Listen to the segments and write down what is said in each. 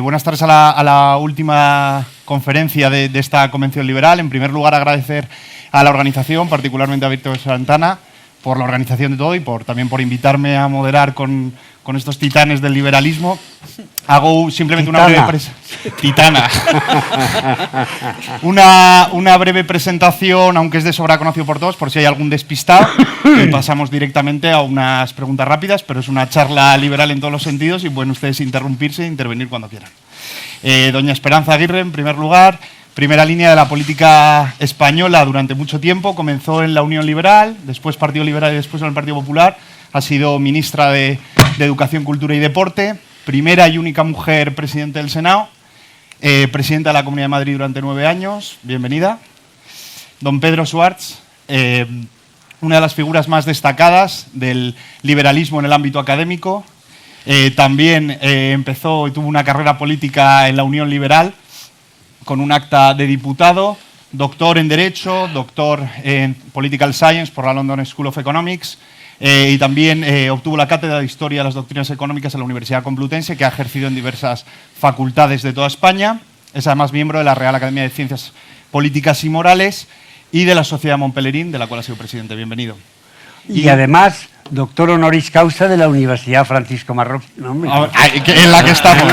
Buenas tardes a la última conferencia de esta Convención Liberal. En primer lugar, agradecer a la organización, particularmente a Víctor Santana, por la organización de todo y también por invitarme a moderar con estos titanes del liberalismo. Hago simplemente una breve presentación, aunque es de sobra conocido por todos, por si hay algún despistado. Y pasamos directamente a unas preguntas rápidas, pero es una charla liberal en todos los sentidos y pueden ustedes interrumpirse e intervenir cuando quieran. Doña Esperanza Aguirre, en primer lugar, primera línea de la política española durante mucho tiempo. Comenzó en la Unión Liberal, después Partido Liberal y después en el Partido Popular. Ha sido ministra de Educación, Cultura y Deporte, primera y única mujer presidenta del Senado, presidenta de la Comunidad de Madrid durante 9 años. Bienvenida. Don Pedro Schwartz, una de las figuras más destacadas del liberalismo en el ámbito académico. También empezó y tuvo una carrera política en la Unión Liberal con un acta de diputado, doctor en Derecho, doctor en Political Science por la London School of Economics y también obtuvo la cátedra de Historia de las Doctrinas Económicas en la Universidad Complutense, que ha ejercido en diversas facultades de toda España. Es además miembro de la Real Academia de Ciencias Políticas y Morales y de la Sociedad Montpellerin, de la cual ha sido presidente. Bienvenido. Y además, doctor honoris causa de la Universidad Francisco Marroquín. No, en la que estamos.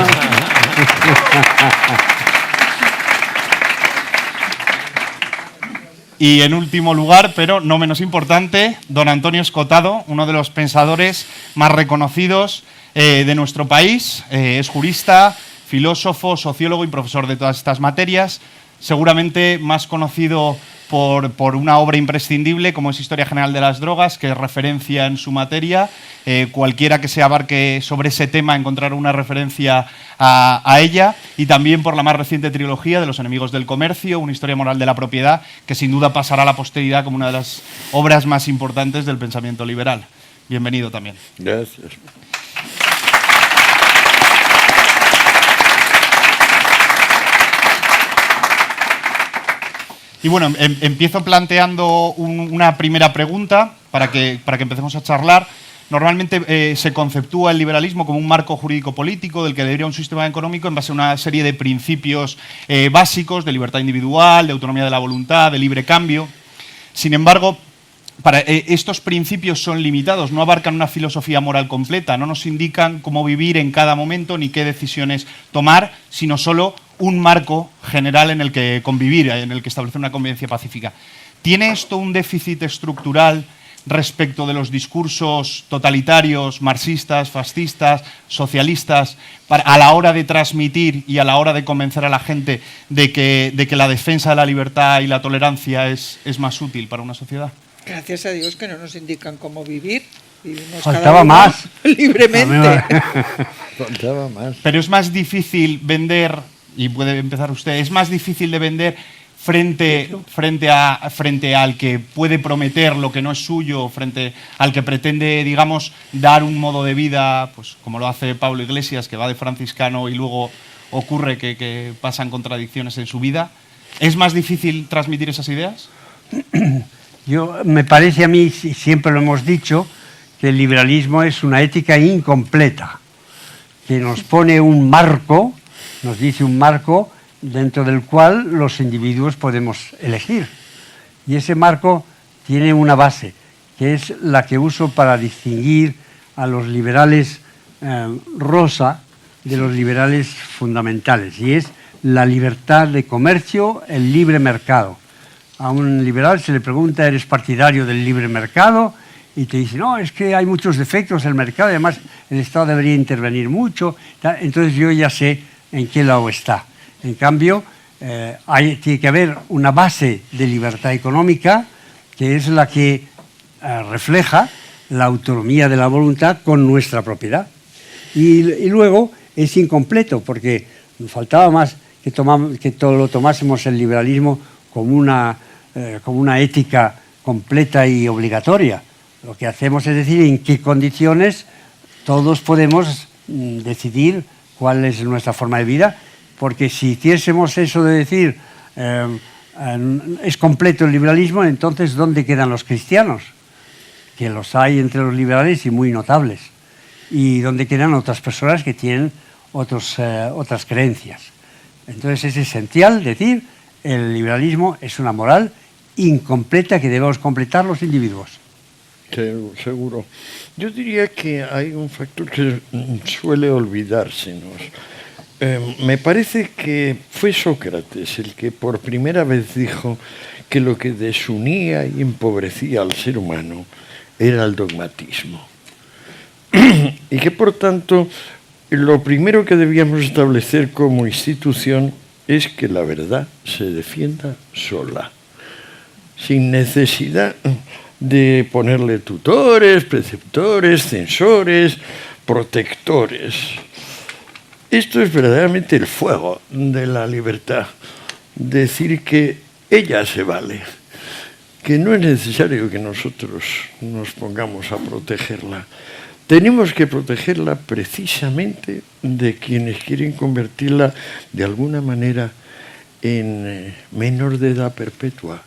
Y en último lugar, pero no menos importante, don Antonio Escotado, uno de los pensadores más reconocidos de nuestro país. Es jurista, filósofo, sociólogo y profesor de todas estas materias. Seguramente más conocido por una obra imprescindible como es Historia General de las Drogas, que es referencia en su materia. Cualquiera que se abarque sobre ese tema encontrará una referencia a ella, y también por la más reciente trilogía de Los enemigos del comercio, una historia moral de la propiedad, que sin duda pasará a la posteridad como una de las obras más importantes del pensamiento liberal. Bienvenido también. Gracias. Y bueno, empiezo planteando una primera pregunta para que empecemos a charlar. Normalmente se conceptúa el liberalismo como un marco jurídico-político del que debería un sistema económico en base a una serie de principios básicos de libertad individual, de autonomía de la voluntad, de libre cambio. Sin embargo, estos principios son limitados, no abarcan una filosofía moral completa, no nos indican cómo vivir en cada momento ni qué decisiones tomar, sino solo un marco general en el que convivir, en el que establecer una convivencia pacífica. ¿Tiene esto un déficit estructural respecto de los discursos totalitarios, marxistas, fascistas, socialistas, a la hora de transmitir y a la hora de convencer a la gente de que la defensa de la libertad y la tolerancia es más útil para una sociedad? Gracias a Dios que no nos indican cómo vivir. Vivimos Faltaba más. Libremente. Faltaba más. Pero es más difícil vender, y puede empezar usted, es más difícil de vender frente al que puede prometer lo que no es suyo, frente al que pretende, digamos, dar un modo de vida, pues como lo hace Pablo Iglesias, que va de franciscano y luego ocurre que pasan contradicciones en su vida. ¿Es más difícil transmitir esas ideas? Me parece a mí, siempre lo hemos dicho, que el liberalismo es una ética incompleta, que nos pone un marco, nos dice un marco dentro del cual los individuos podemos elegir. Y ese marco tiene una base, que es la que uso para distinguir a los liberales rosa de los liberales fundamentales, y es la libertad de comercio, el libre mercado. A un liberal se le pregunta, ¿eres partidario del libre mercado? Y te dice, no, es que hay muchos defectos en el mercado, además el Estado debería intervenir mucho. Entonces yo ya sé en qué lado está. En cambio, tiene que haber una base de libertad económica que es la que refleja la autonomía de la voluntad con nuestra propiedad. Y luego es incompleto, porque nos faltaba más que lo tomásemos el liberalismo como una ética completa y obligatoria. Lo que hacemos es decir en qué condiciones todos podemos decidir cuál es nuestra forma de vida, porque si hiciésemos eso de decir es completo el liberalismo, entonces ¿dónde quedan los cristianos? Que los hay entre los liberales y muy notables. ¿Y dónde quedan otras personas que tienen otras creencias. Entonces es esencial decir, el liberalismo es una moral incompleta que debemos completar los individuos. Seguro. Yo diría que hay un factor que suele olvidársenos. Me parece que fue Sócrates el que por primera vez dijo que lo que desunía y empobrecía al ser humano era el dogmatismo. Y que por tanto lo primero que debíamos establecer como institución es que la verdad se defienda sola, sin necesidad de ponerle tutores, preceptores, censores, protectores. Esto es verdaderamente el fuego de la libertad, decir que ella se vale, que no es necesario que nosotros nos pongamos a protegerla. Tenemos que protegerla precisamente de quienes quieren convertirla de alguna manera en menor de edad perpetua,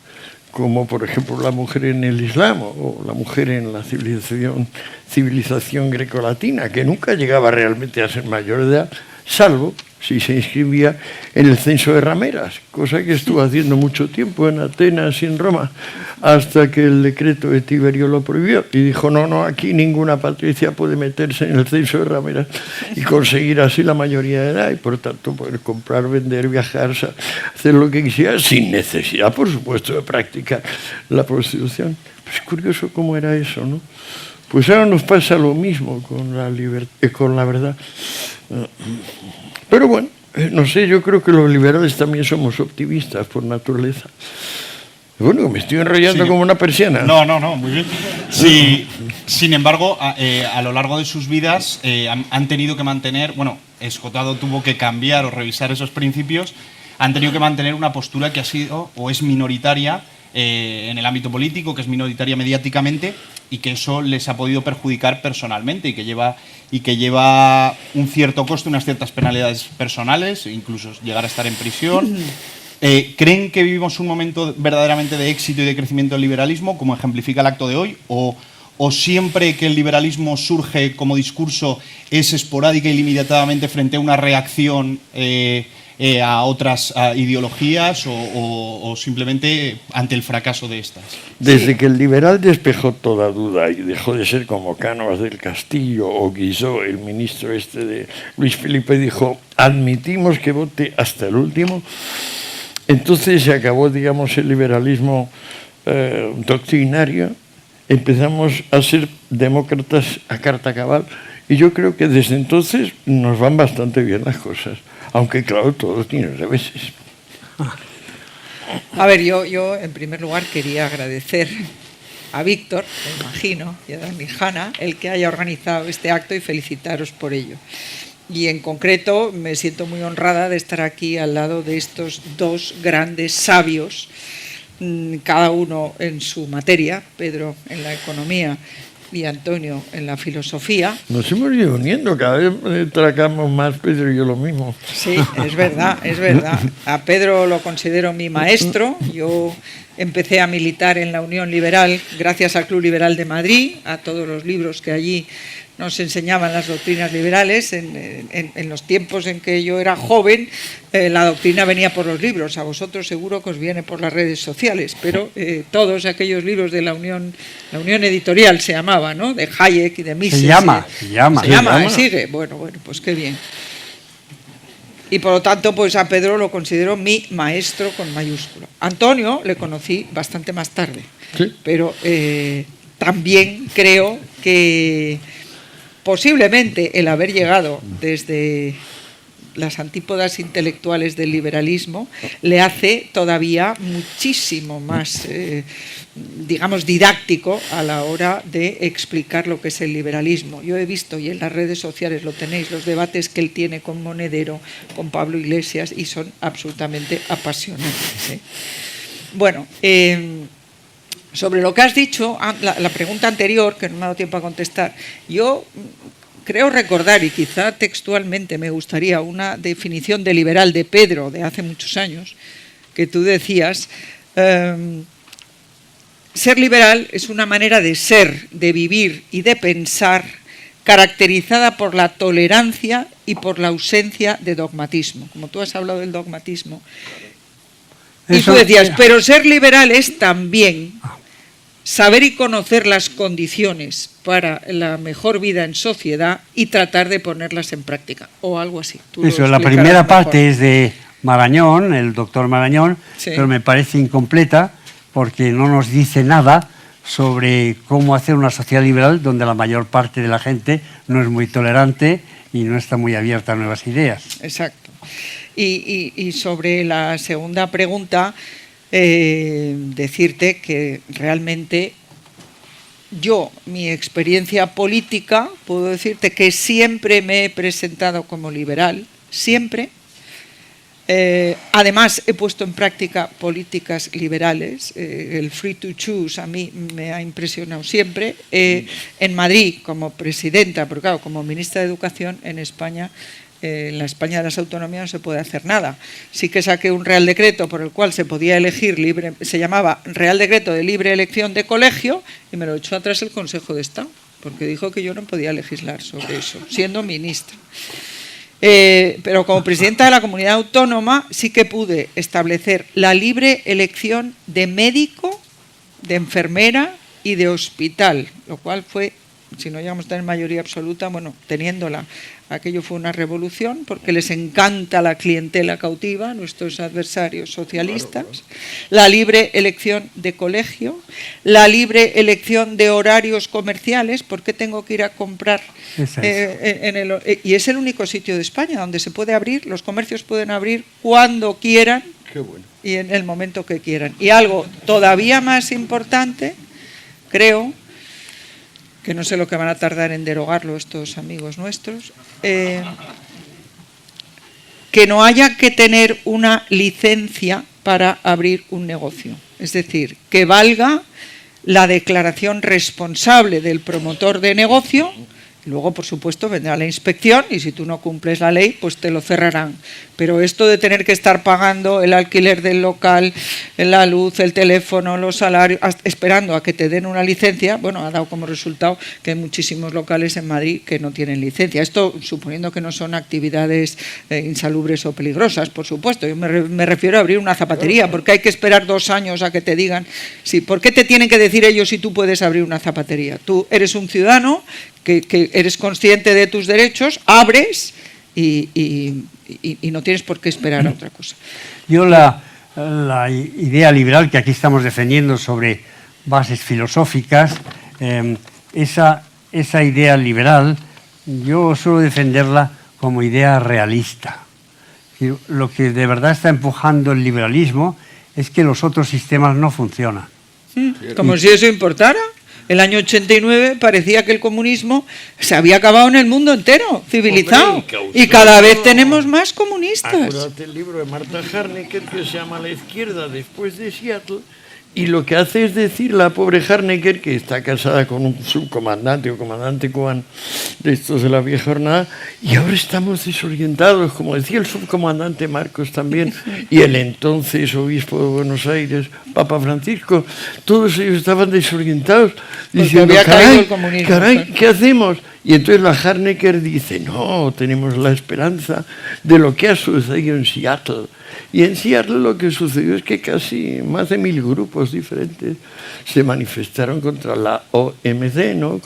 como por ejemplo la mujer en el Islam o la mujer en la civilización grecolatina, que nunca llegaba realmente a ser mayor de edad, salvo si se inscribía en el censo de rameras, cosa que estuvo haciendo mucho tiempo en Atenas y en Roma, hasta que el decreto de Tiberio lo prohibió y dijo, no, aquí ninguna patricia puede meterse en el censo de rameras y conseguir así la mayoría de edad y por tanto poder comprar, vender, viajar, hacer lo que quisiera sin necesidad, por supuesto, de practicar la prostitución. Es curioso cómo era eso, ¿no? Pues ahora nos pasa lo mismo con la verdad. Pero bueno, no sé, yo creo que los liberales también somos optimistas por naturaleza. Bueno, me estoy enrollando como una persiana. No, muy bien. Sí, sin embargo, a lo largo de sus vidas han tenido que mantener, bueno, Escotado tuvo que cambiar o revisar esos principios, han tenido que mantener una postura que ha sido o es minoritaria en el ámbito político, que es minoritaria mediáticamente y que eso les ha podido perjudicar personalmente y que lleva un cierto coste, unas ciertas penalidades personales, incluso llegar a estar en prisión. ¿Creen que vivimos un momento verdaderamente de éxito y de crecimiento del liberalismo, como ejemplifica el acto de hoy? ¿O siempre que el liberalismo surge como discurso es esporádica y limitadamente frente a una reacción a otras ideologías o simplemente ante el fracaso de estas? Desde que el liberal despejó toda duda y dejó de ser como Cánovas del Castillo o Guizot, el ministro de Luis Felipe, dijo, admitimos que vote hasta el último. Entonces se acabó, digamos, el liberalismo doctrinario, empezamos a ser demócratas a carta cabal y yo creo que desde entonces nos van bastante bien las cosas, aunque claro, todo tiene reveses. A ver, yo en primer lugar quería agradecer a Víctor, me imagino, y a Dani Hanna, el que haya organizado este acto y felicitaros por ello. Y en concreto me siento muy honrada de estar aquí al lado de estos dos grandes sabios, cada uno en su materia, Pedro en la economía y Antonio en la filosofía. Nos hemos ido uniendo, cada vez tracamos más Pedro y yo lo mismo. Sí, es verdad. A Pedro lo considero mi maestro. Yo empecé a militar en la Unión Liberal gracias al Club Liberal de Madrid, a todos los libros que allí nos enseñaban las doctrinas liberales. En los tiempos en que yo era joven, la doctrina venía por los libros. A vosotros seguro que os viene por las redes sociales, pero todos aquellos libros de la Unión Editorial se llamaba, ¿no? De Hayek y de Mises. Se llama. Sigue. Bueno, pues qué bien. Y por lo tanto, pues a Pedro lo considero mi maestro con mayúscula. Antonio le conocí bastante más tarde, ¿sí? Pero también creo que posiblemente el haber llegado desde las antípodas intelectuales del liberalismo le hace todavía muchísimo más, digamos, didáctico a la hora de explicar lo que es el liberalismo. Yo he visto, y en las redes sociales lo tenéis, los debates que él tiene con Monedero, con Pablo Iglesias, y son absolutamente apasionantes, ¿eh? Bueno, sobre lo que has dicho, la pregunta anterior, que no me ha dado tiempo a contestar, yo creo recordar, y quizá textualmente me gustaría, una definición de liberal de Pedro de hace muchos años, que tú decías, ser liberal es una manera de ser, de vivir y de pensar caracterizada por la tolerancia y por la ausencia de dogmatismo. Como tú has hablado del dogmatismo. Y tú decías, pero ser liberal es también saber y conocer las condiciones para la mejor vida en sociedad y tratar de ponerlas en práctica, o algo así. Eso, la primera parte es de Marañón, el doctor Marañón, sí, pero me parece incompleta porque no nos dice nada sobre cómo hacer una sociedad liberal donde la mayor parte de la gente no es muy tolerante y no está muy abierta a nuevas ideas. Exacto. Y sobre la segunda pregunta, decirte que realmente yo, mi experiencia política, puedo decirte que siempre me he presentado como liberal, siempre. Además, he puesto en práctica políticas liberales. El free to choose a mí me ha impresionado siempre. En Madrid, como presidenta, pero claro, como ministra de Educación en España, en la España de las autonomías no se puede hacer nada. Sí que saqué un Real Decreto por el cual se podía elegir libre, se llamaba Real Decreto de libre elección de colegio, y me lo echó atrás el Consejo de Estado, porque dijo que yo no podía legislar sobre eso, siendo ministra. Pero como presidenta de la comunidad autónoma sí que pude establecer la libre elección de médico, de enfermera y de hospital, lo cual fue, si no llegamos a tener mayoría absoluta, bueno, teniéndola, aquello fue una revolución porque les encanta la clientela cautiva, nuestros adversarios socialistas, la libre elección de colegio, la libre elección de horarios comerciales, ¿por qué tengo que ir a comprar? Y es el único sitio de España donde se puede abrir, los comercios pueden abrir cuando quieran. Qué bueno. Y en el momento que quieran. Y algo todavía más importante, creo, que no sé lo que van a tardar en derogarlo estos amigos nuestros, que no haya que tener una licencia para abrir un negocio. Es decir, que valga la declaración responsable del promotor de negocio. Luego, por supuesto, vendrá la inspección y si tú no cumples la ley, pues te lo cerrarán. Pero esto de tener que estar pagando el alquiler del local, la luz, el teléfono, los salarios, esperando a que te den una licencia, bueno, ha dado como resultado que hay muchísimos locales en Madrid que no tienen licencia. Esto suponiendo que no son actividades insalubres o peligrosas, por supuesto. Yo me refiero a abrir una zapatería, porque hay que esperar 2 años a que te digan, sí, ¿por qué te tienen que decir ellos si tú puedes abrir una zapatería? Tú eres un ciudadano que eres consciente de tus derechos, abres y no tienes por qué esperar a otra cosa. Yo la idea liberal que aquí estamos defendiendo sobre bases filosóficas, esa idea liberal, yo suelo defenderla como idea realista. Lo que de verdad está empujando el liberalismo es que los otros sistemas no funcionan. Como si eso importara. El año 89 parecía que el comunismo se había acabado en el mundo entero, civilizado. Hombre, y cada vez tenemos más comunistas. Acuérdate el libro de Marta Harnecker que se llama La izquierda después de Seattle, y lo que hace es decir la pobre Harnecker, que está casada con un subcomandante o comandante cubano de estos de la vieja jornada, y ahora estamos desorientados, como decía el subcomandante Marcos también, y el entonces obispo de Buenos Aires, Papa Francisco, todos ellos estaban desorientados, diciendo, caray, ¿qué hacemos? Y entonces la Harnecker dice, no, tenemos la esperanza de lo que ha sucedido en Seattle. Y en Seattle lo que sucedió es que casi más de 1000 grupos diferentes se manifestaron contra la OMC, ¿no?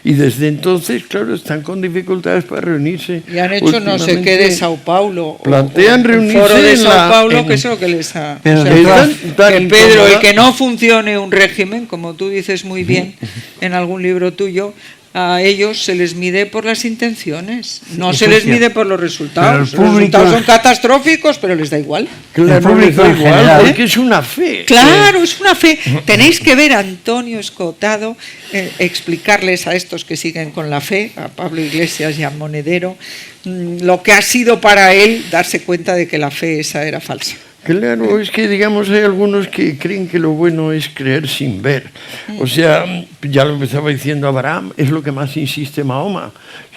Y desde entonces, claro, están con dificultades para reunirse. Y han hecho no sé qué de Sao Paulo. Plantean reunirse el foro de Sao Paulo, que es lo que les ha... Pedro, el que no funcione un régimen, como tú dices muy bien en algún libro tuyo, a ellos se les mide por las intenciones, no se les mide por los resultados. Los resultados son catastróficos, pero les da igual. Claro, les da igual, porque es una fe. Claro, es una fe. Tenéis que ver a Antonio Escotado explicarles a estos que siguen con la fe, a Pablo Iglesias y a Monedero, lo que ha sido para él darse cuenta de que la fe esa era falsa. Claro, es que digamos hay algunos que creen que lo bueno es creer sin ver. O sea, ya lo empezaba diciendo Abraham, es lo que más insiste Mahoma.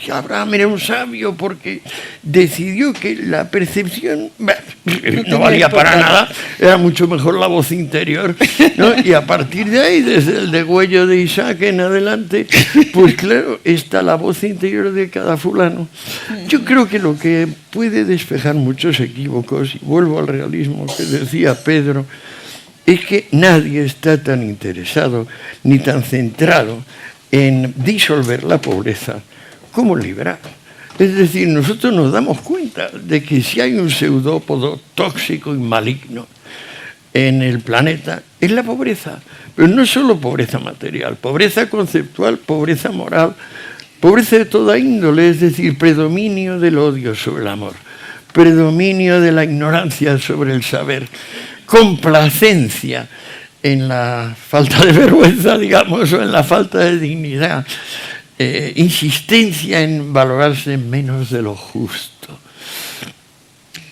Que Abraham era un sabio porque decidió que la percepción no valía para nada, era mucho mejor la voz interior, ¿no? Y a partir de ahí, desde el degüello de Isaac en adelante, pues claro, está la voz interior de cada fulano. Yo creo que lo que puede despejar muchos equívocos, y vuelvo al realismo que decía Pedro, es que nadie está tan interesado ni tan centrado en disolver la pobreza como liberar. Es decir, nosotros nos damos cuenta de que si hay un pseudópodo tóxico y maligno en el planeta, es la pobreza. Pero no solo pobreza material, pobreza conceptual, pobreza moral, pobreza de toda índole, es decir, predominio del odio sobre el amor, predominio de la ignorancia sobre el saber, complacencia en la falta de vergüenza, digamos, o en la falta de dignidad, insistencia en valorarse menos de lo justo.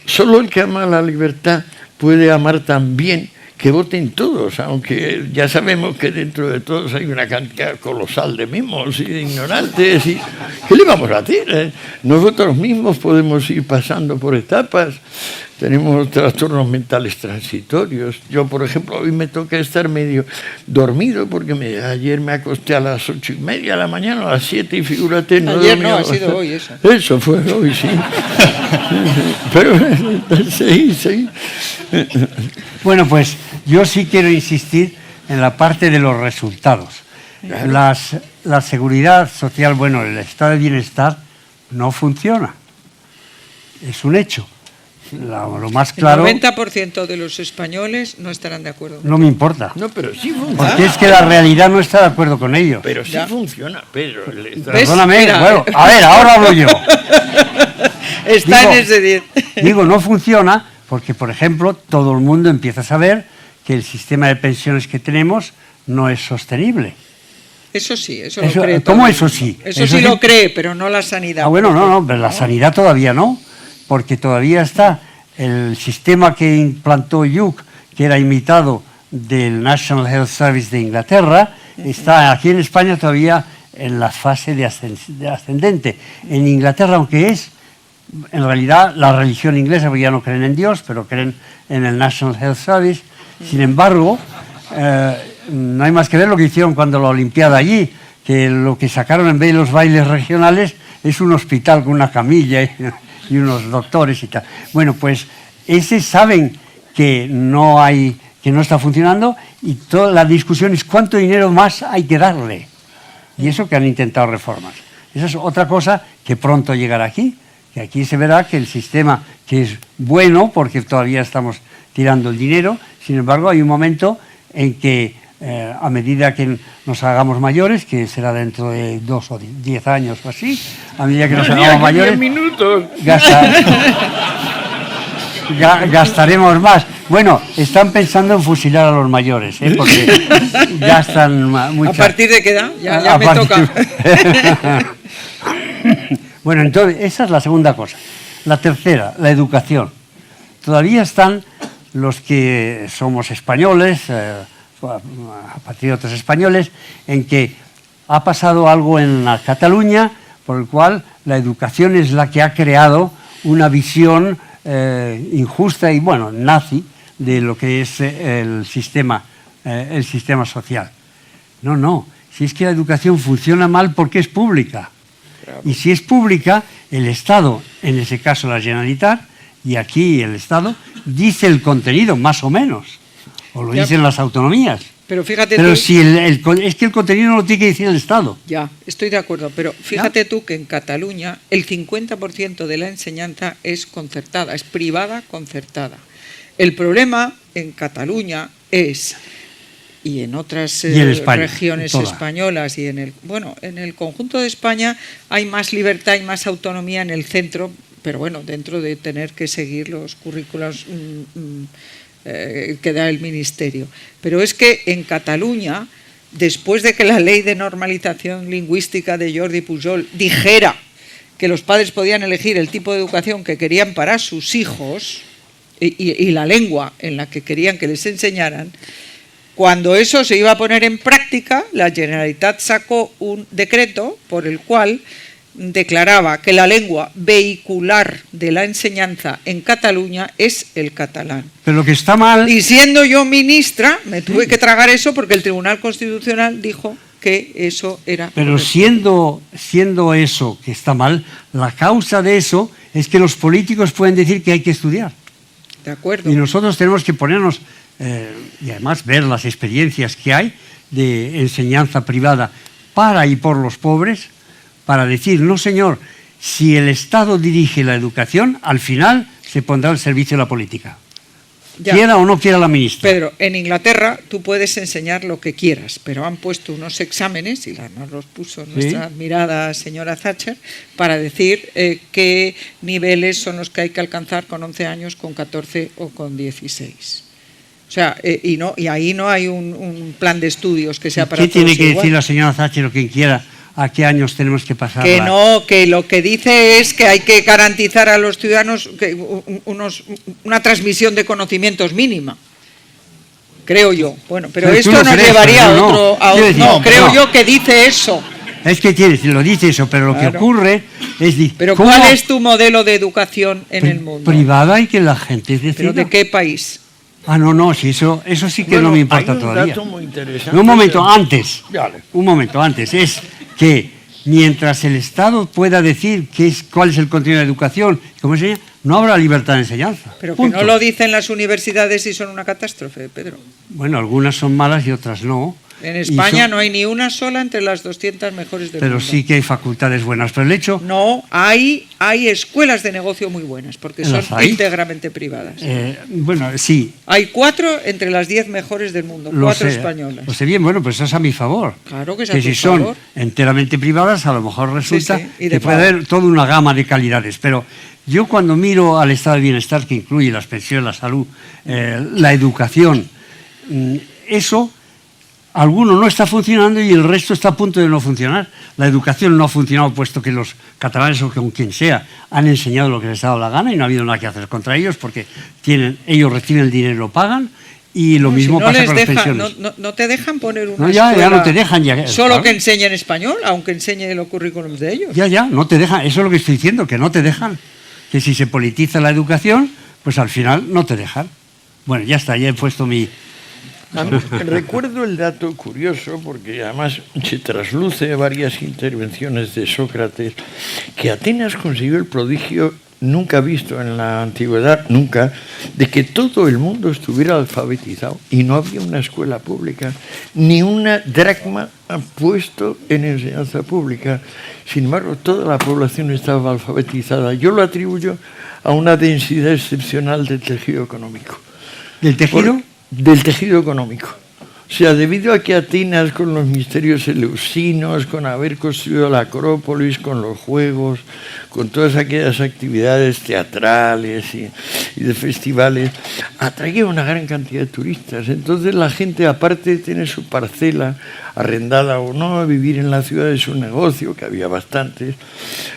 Solo el que ama la libertad puede amar también que voten todos, aunque ya sabemos que dentro de todos hay una cantidad colosal de mimos y de ignorantes. Y ¿qué le vamos a decir? Nosotros mismos podemos ir pasando por etapas, tenemos trastornos mentales transitorios. Yo, por ejemplo, hoy me toca estar medio dormido porque ayer me acosté a las 8:30 de la mañana, a las 7 y figúrate... Ayer no, ha sido hoy eso. Eso fue hoy, sí. Pero sí. Bueno, pues yo sí quiero insistir en la parte de los resultados. Claro. La seguridad social, bueno, el estado de bienestar no funciona. Es un hecho. Lo más claro... El 90% de los españoles no estarán de acuerdo. No me importa. No, pero sí funciona. Porque es que la realidad no está de acuerdo con ellos. Pero sí Ya. funciona, Pedro. ¿Ves? Perdóname, Mira. bueno, a ver, ahora hablo yo. Está Digo- en ese 10. Digo, no funciona porque, por ejemplo, todo el mundo empieza a saber que el sistema de pensiones que tenemos no es sostenible. Eso sí, eso Eso- lo cree. ¿cómo todo el eso mundo. sí? Eso Eso sí sí. lo cree, pero no la sanidad. Ah, bueno, no, pero la sanidad todavía no, porque todavía está el sistema que implantó Hugh, que era imitado del National Health Service de Inglaterra, está aquí en España todavía en la fase de ascendente. En Inglaterra, aunque es en realidad la religión inglesa, porque ya no creen en Dios, pero creen en el National Health Service. Sin embargo, no hay más que ver lo que hicieron cuando la Olimpiada allí, que lo que sacaron en vez de los bailes regionales es un hospital con una camilla y unos doctores y tal. Bueno, pues ese saben que no está funcionando y toda la discusión es cuánto dinero más hay que darle. Y eso que han intentado reformas. Esa es otra cosa que pronto llegará aquí, que aquí se verá que el sistema, que es bueno porque todavía estamos tirando el dinero, sin embargo hay un momento en que a medida que nos hagamos mayores, que será dentro de 2 o 10 años o así, a medida que nos hagamos mayores, 10 minutos. gastaremos más. Bueno, están pensando en fusilar a los mayores, porque gastan mucho. ¿A partir de qué edad? Ya me toca. Bueno, entonces, esa es la segunda cosa. La tercera, la educación. Todavía están los que somos españoles, patriotas españoles, en que ha pasado algo en la Cataluña por el cual la educación es la que ha creado una visión injusta y, bueno, nazi de lo que es el sistema social. No, si es que la educación funciona mal porque es pública. Y si es pública, el Estado, en ese caso la Generalitat, y aquí el Estado, dice el contenido, más o menos, o lo Ya. dicen las autonomías. Pero fíjate Pero tú, si es que el contenido no lo tiene que decir el Estado. ya, estoy de acuerdo, pero fíjate tú que en Cataluña el 50% de la enseñanza es concertada, es privada concertada. El problema en Cataluña es, y en otras Y en España, regiones toda. españolas y en el conjunto de España hay más libertad y más autonomía en el centro, pero bueno, dentro de tener que seguir los currículos que da el Ministerio. Pero es que en Cataluña, después de que la ley de normalización lingüística de Jordi Pujol dijera que los padres podían elegir el tipo de educación que querían para sus hijos, y la lengua en la que querían que les enseñaran, cuando eso se iba a poner en práctica, la Generalitat sacó un decreto por el cual declaraba que la lengua vehicular de la enseñanza en Cataluña es el catalán. Pero lo que está mal... Y siendo yo ministra, me tuve que tragar eso porque el Tribunal Constitucional dijo que eso era... Pero correcto. siendo eso que está mal, la causa de eso es que los políticos pueden decir que hay que estudiar. De acuerdo. Y nosotros tenemos que ponernos, y además ver las experiencias que hay de enseñanza privada para y por los pobres, para decir, no señor, si el Estado dirige la educación, al final se pondrá al servicio de la política. Ya. Quiera o no quiera la ministra. Pedro, en Inglaterra tú puedes enseñar lo que quieras, pero han puesto unos exámenes, y nos los puso nuestra admirada señora Thatcher, para decir qué niveles son los que hay que alcanzar con 11 años, con 14 o con 16. O sea, y ahí no hay un plan de estudios que sea para ¿Qué todos tiene que igual. decir la señora Thatcher o quien quiera? ¿A qué años tenemos que pasar? Que no, que lo que dice es que hay que garantizar a los ciudadanos una transmisión de conocimientos mínima. Creo yo. Bueno, pero Pero tú esto no nos crees, llevaría pero a otro... no, creo yo que dice eso. Es que tiene, lo dice eso, pero lo que Claro. ocurre es... Pero ¿cómo? ¿cuál es tu modelo de educación en el mundo? Privada y que la gente decida. ¿Pero de qué país? Ah, no, sí, eso sí que Bueno, no me importa hay un todavía. dato muy interesante. No, un momento antes. Vale. Un momento antes. Es que mientras el Estado pueda decir cuál es el contenido de la educación, ¿cómo se llama? No habrá libertad de enseñanza. Pero que Punto. no lo dicen las universidades y son una catástrofe, Pedro. Bueno, algunas son malas y otras no. En Y España son- no hay ni una sola entre las 200 mejores del Pero mundo. sí que hay facultades buenas. Pero el hecho... No, hay escuelas de negocio muy buenas, porque son ¿Las hay? íntegramente privadas. bueno, sí. Hay 4 entre las 10 mejores del mundo, Lo 4 sé, españolas. Lo sé bien, bueno, pues eso es a mi favor. Claro que es a Que tu si son favor. enteramente privadas, a lo mejor resulta sí, y de que puede pago. haber toda una gama de calidades. Pero yo cuando miro al estado de bienestar, que incluye las pensiones, la salud, la educación, eso, alguno no está funcionando y el resto está a punto de no funcionar. La educación no ha funcionado puesto que los catalanes o con quien sea han enseñado lo que les ha dado la gana y no ha habido nada que hacer contra ellos porque ellos reciben el dinero y lo pagan. Y lo No, mismo si no pasa les con dejan, las pensiones. no te dejan poner una No, ya escuela no te dejan, ya, solo claro. que enseñe en español, aunque enseñe los currículums de ellos. Ya, no te dejan. Eso es lo que estoy diciendo, que no te dejan. Que si se politiza la educación, pues al final no te dejan. Bueno, ya está, ya he puesto mi... A mí recuerdo el dato curioso, porque además se trasluce de varias intervenciones de Sócrates, que Atenas consiguió el prodigio nunca visto en la antigüedad, nunca, de que todo el mundo estuviera alfabetizado y no había una escuela pública, ni una dracma puesto en enseñanza pública. Sin embargo, toda la población estaba alfabetizada. Yo lo atribuyo a una densidad excepcional del tejido económico. ¿Del tejido? Del tejido económico. O sea, debido a que Atenas, con los misterios eleusinos, con haber construido la Acrópolis, con los juegos, con todas aquellas actividades teatrales y de festivales, atraía una gran cantidad de turistas. Entonces la gente, aparte de tener su parcela arrendada o no, vivir en la ciudad de su negocio, que había bastantes,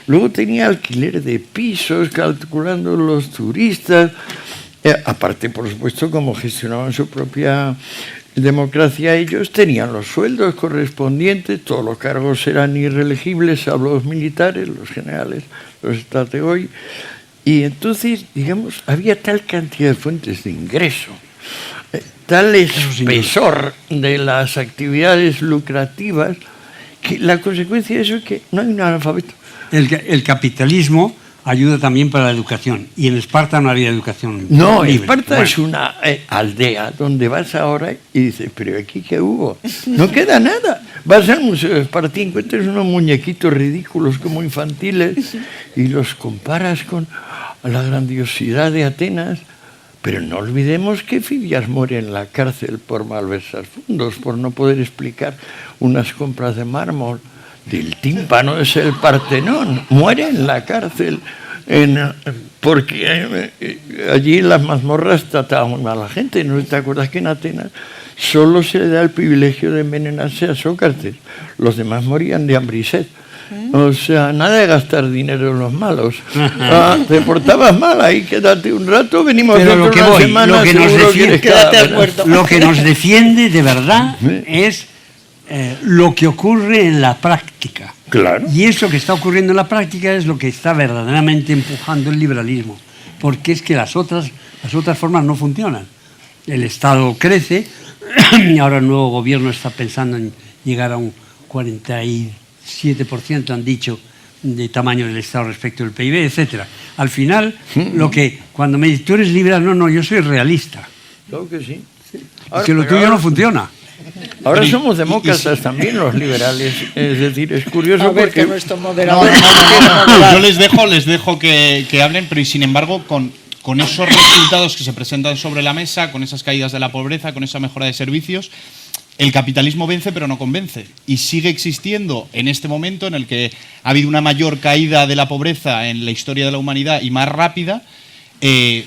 luego tenía alquiler de pisos, calculando los turistas. Aparte, por supuesto, como gestionaban su propia democracia, ellos tenían los sueldos correspondientes, todos los cargos eran irreelegibles, salvo los militares, los generales, los estrategoi, y entonces, digamos, había tal cantidad de fuentes de ingreso, tal espesor de las actividades lucrativas, que la consecuencia de eso es que no hay un analfabeto. El capitalismo ayuda también para la educación. Y en Esparta no había educación No, libre. Esparta Bueno, es una aldea donde vas ahora y dices, pero aquí qué hubo, no queda nada. Vas al Museo de Esparta y encuentras unos muñequitos ridículos como infantiles y los comparas con la grandiosidad de Atenas. Pero no olvidemos que Fidias muere en la cárcel por malversar fondos, por no poder explicar unas compras de mármol del tímpano, es el Partenón, muere en la cárcel, porque allí en las mazmorras trataban a la gente. ¿No te acuerdas que en Atenas solo se le da el privilegio de envenenarse a Sócrates? Los demás morían de hambre y sed. O sea, nada de gastar dinero en los malos. Te portabas mal, ahí quédate un rato, venimos Pero dentro lo que de una voy, semana, lo que nos seguro defiende, quieres quedar, quédate ¿verdad? muerto. lo que nos defiende de verdad es lo que ocurre en la práctica. Claro. Y eso que está ocurriendo en la práctica es lo que está verdaderamente empujando el liberalismo, porque es que las otras formas no funcionan. El Estado crece, y ahora el nuevo gobierno está pensando en llegar a un 47%, han dicho, de tamaño del Estado respecto del PIB, etcétera. Al final, cuando me dices, tú eres liberal, no, yo soy realista. Claro que sí. Es que lo tuyo no funciona. Ahora somos demócratas también los liberales. Es decir, es curioso A ver, porque que nuestro No, moderador no, no quiere no, moderar. yo les dejo que hablen, pero y sin embargo, con esos resultados que se presentan sobre la mesa, con esas caídas de la pobreza, con esa mejora de servicios, el capitalismo vence pero no convence. Y sigue existiendo en este momento en el que ha habido una mayor caída de la pobreza en la historia de la humanidad y más rápida,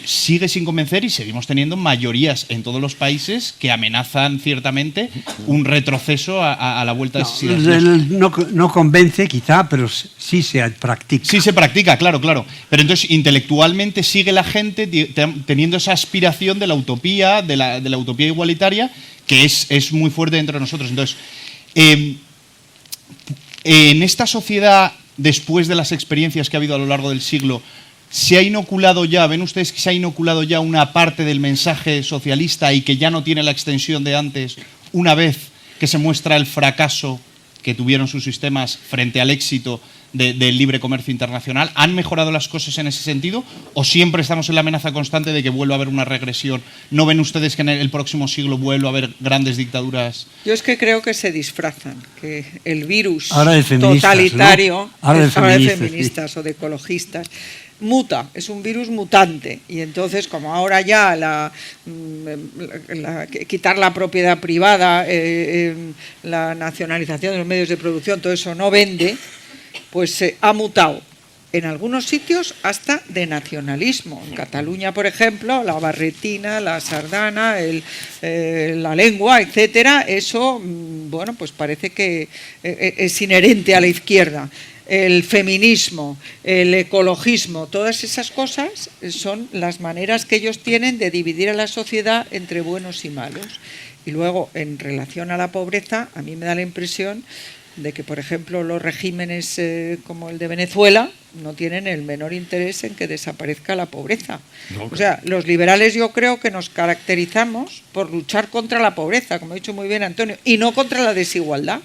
sigue sin convencer y seguimos teniendo mayorías en todos los países que amenazan ciertamente un retroceso a la vuelta de esas ideas. No convence quizá, pero sí se practica. Sí se practica, claro. Pero entonces intelectualmente sigue la gente teniendo esa aspiración de la utopía, de la utopía igualitaria, que es muy fuerte dentro de nosotros. Entonces, en esta sociedad, después de las experiencias que ha habido a lo largo del siglo, ¿se ha inoculado ya, ven ustedes que se ha inoculado ya una parte del mensaje socialista y que ya no tiene la extensión de antes, una vez que se muestra el fracaso que tuvieron sus sistemas frente al éxito del libre comercio internacional? ¿Han mejorado las cosas en ese sentido o siempre estamos en la amenaza constante de que vuelva a haber una regresión? ¿No ven ustedes que en el próximo siglo vuelva a haber grandes dictaduras? Yo es que creo que se disfrazan, que el virus Ahora de feministas, totalitario, ¿no? Ahora de feministas sí, o de ecologistas, muta, es un virus mutante. Y entonces, como ahora ya quitar la propiedad privada, la nacionalización de los medios de producción, todo eso no vende, pues se ha mutado en algunos sitios hasta de nacionalismo. En Cataluña, por ejemplo, la barretina, la sardana, la lengua, etcétera, eso, bueno, pues parece que es inherente a la izquierda. El feminismo, el ecologismo, todas esas cosas son las maneras que ellos tienen de dividir a la sociedad entre buenos y malos. Y luego, en relación a la pobreza, a mí me da la impresión de que, por ejemplo, los regímenes como el de Venezuela no tienen el menor interés en que desaparezca la pobreza. No. O sea, los liberales yo creo que nos caracterizamos por luchar contra la pobreza, como ha dicho muy bien Antonio, y no contra la desigualdad.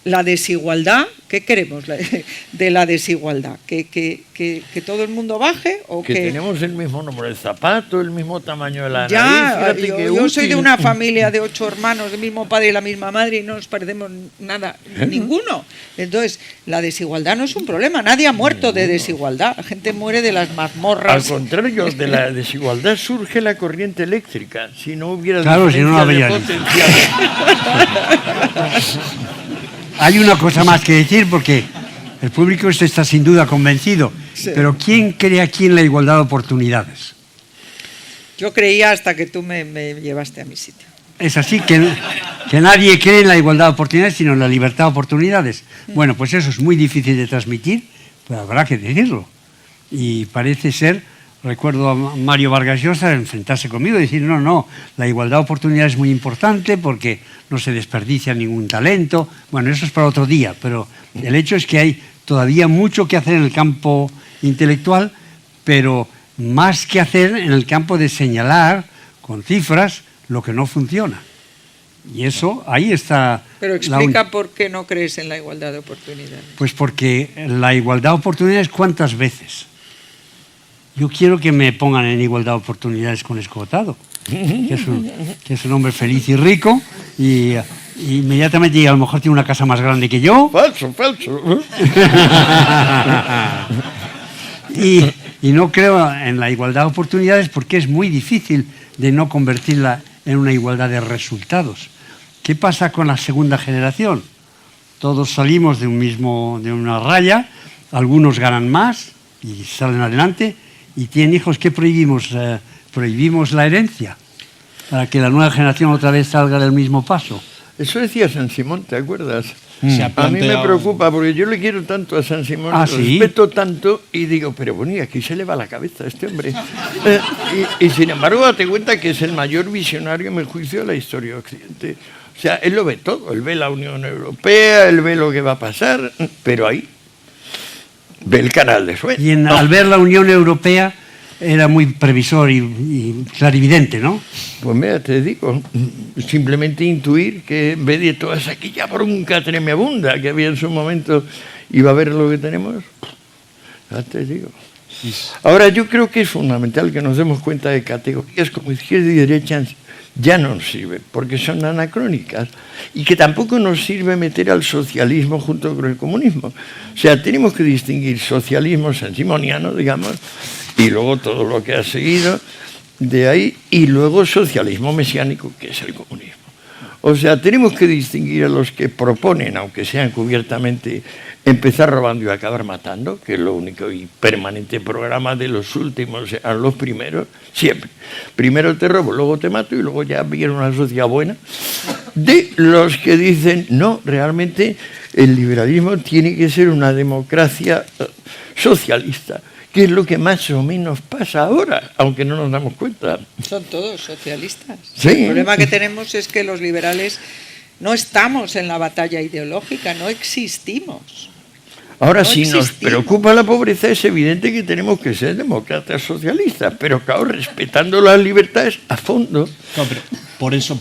La desigualdad, ¿qué queremos de la desigualdad? ¿Que todo el mundo baje? ¿O que tenemos el mismo número de zapatos, el mismo tamaño de la ya, nariz? Yo soy de una familia de 8 hermanos, del mismo padre y la misma madre, y no nos parecemos nada, ninguno. Entonces, la desigualdad no es un problema, nadie ha muerto de desigualdad, la gente muere de las mazmorras. Al contrario, de la desigualdad surge la corriente eléctrica, si no hubiera habría de potencial. Hay una cosa más que decir, porque el público está sin duda convencido, sí. Pero ¿quién cree aquí en la igualdad de oportunidades? Yo creía hasta que tú me llevaste a mi sitio. Es así, que nadie cree en la igualdad de oportunidades, sino en la libertad de oportunidades. Bueno, pues eso es muy difícil de transmitir, pero habrá que decirlo. Y parece ser, recuerdo a Mario Vargas Llosa enfrentarse conmigo y decir, no, la igualdad de oportunidades es muy importante porque no se desperdicia ningún talento. Bueno, eso es para otro día, pero el hecho es que hay todavía mucho que hacer en el campo intelectual, pero más que hacer en el campo de señalar con cifras lo que no funciona. Y eso, ahí está... Pero explica por qué no crees en la igualdad de oportunidades. Pues porque la igualdad de oportunidades, ¿cuántas veces? Yo quiero que me pongan en igualdad de oportunidades con Escotado, que es un hombre feliz y rico, y inmediatamente y a lo mejor tiene una casa más grande que yo. Falso. y no creo en la igualdad de oportunidades porque es muy difícil de no convertirla en una igualdad de resultados. ¿Qué pasa con la segunda generación? Todos salimos de una raya, algunos ganan más y salen adelante, y tienen hijos. ¿Qué prohibimos? Prohibimos la herencia para que la nueva generación otra vez salga del mismo paso. Eso decía San Simón, ¿te acuerdas? se ha A mí planteado... me preocupa porque yo le quiero tanto a San Simón, ¿Ah, lo sí? respeto tanto y digo, pero bueno, y aquí se le va la cabeza a este hombre. Y sin embargo, date cuenta que es el mayor visionario, en mi juicio, de la historia de Occidente. O sea, él lo ve todo, él ve la Unión Europea, él ve lo que va a pasar, pero ahí ve el canal de Suez. Y al ver la Unión Europea era muy previsor y clarividente, ¿no? Pues mira, te digo, simplemente intuir que en vez de toda aquella bronca tremebunda que había en su momento, iba a ver lo que tenemos, ya te digo. Ahora, yo creo que es fundamental que nos demos cuenta de categorías como izquierda y derecha ya no nos sirven, porque son anacrónicas, y que tampoco nos sirve meter al socialismo junto con el comunismo. O sea, tenemos que distinguir socialismo sansimoniano, digamos, y luego todo lo que ha seguido de ahí, y luego socialismo mesiánico, que es el comunismo. O sea, tenemos que distinguir a los que proponen, aunque sean cubiertamente, empezar robando y acabar matando, que es lo único y permanente programa de los últimos, a los primeros, siempre. Primero te robo, luego te mato y luego ya viene una sociedad buena. De los que dicen, no, realmente el liberalismo tiene que ser una democracia socialista, que es lo que más o menos pasa ahora, aunque no nos damos cuenta. Son todos socialistas. Sí. El problema que tenemos es que los liberales no estamos en la batalla ideológica, no existimos. Ahora, No si nos existimos. preocupa la pobreza, es evidente que tenemos que ser demócratas socialistas, pero claro, respetando las libertades a fondo. Claro, pero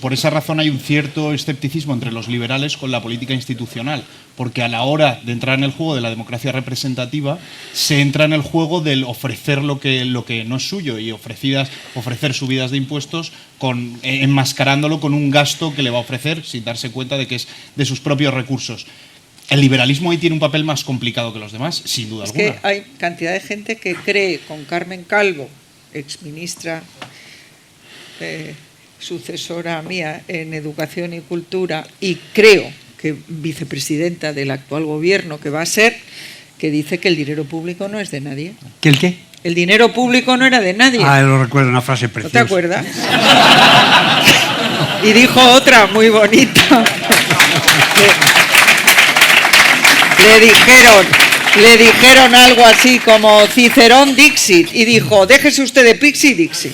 por esa razón hay un cierto escepticismo entre los liberales con la política institucional, porque a la hora de entrar en el juego de la democracia representativa, se entra en el juego del ofrecer lo que no es suyo y ofrecer subidas de impuestos enmascarándolo con un gasto que le va a ofrecer sin darse cuenta de que es de sus propios recursos. El liberalismo ahí tiene un papel más complicado que los demás, sin duda alguna. Es que hay cantidad de gente que cree con Carmen Calvo, exministra, sucesora mía en Educación y Cultura, y creo que vicepresidenta del actual gobierno que va a ser, que dice que el dinero público no es de nadie. ¿Que el qué? El dinero público no era de nadie. Ah, lo recuerdo, una frase ¿No preciosa. te acuerdas? Y dijo otra muy bonita. Le dijeron algo así como Cicerón Dixit y dijo, déjese usted de Pixi Dixit.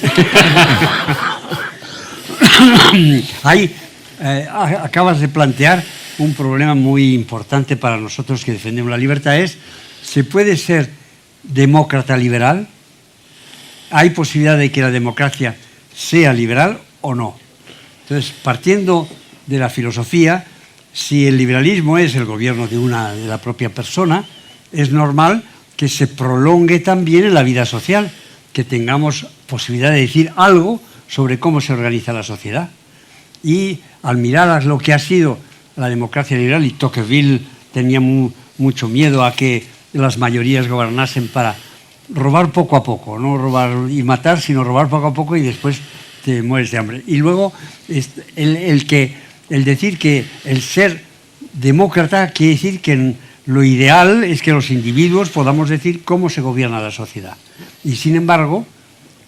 Ahí acabas de plantear un problema muy importante para nosotros que defendemos la libertad. ¿Se puede ser demócrata liberal? ¿Hay posibilidad de que la democracia sea liberal o no? Entonces, partiendo de la filosofía, si el liberalismo es el gobierno de la propia persona, es normal que se prolongue también en la vida social, que tengamos posibilidad de decir algo sobre cómo se organiza la sociedad. Y al mirar lo que ha sido la democracia liberal, y Tocqueville tenía mucho miedo a que las mayorías gobernasen para robar poco a poco, no robar y matar, sino robar poco a poco y después te mueres de hambre. Y luego el decir que el ser demócrata quiere decir que lo ideal es que los individuos podamos decir cómo se gobierna la sociedad. Y sin embargo,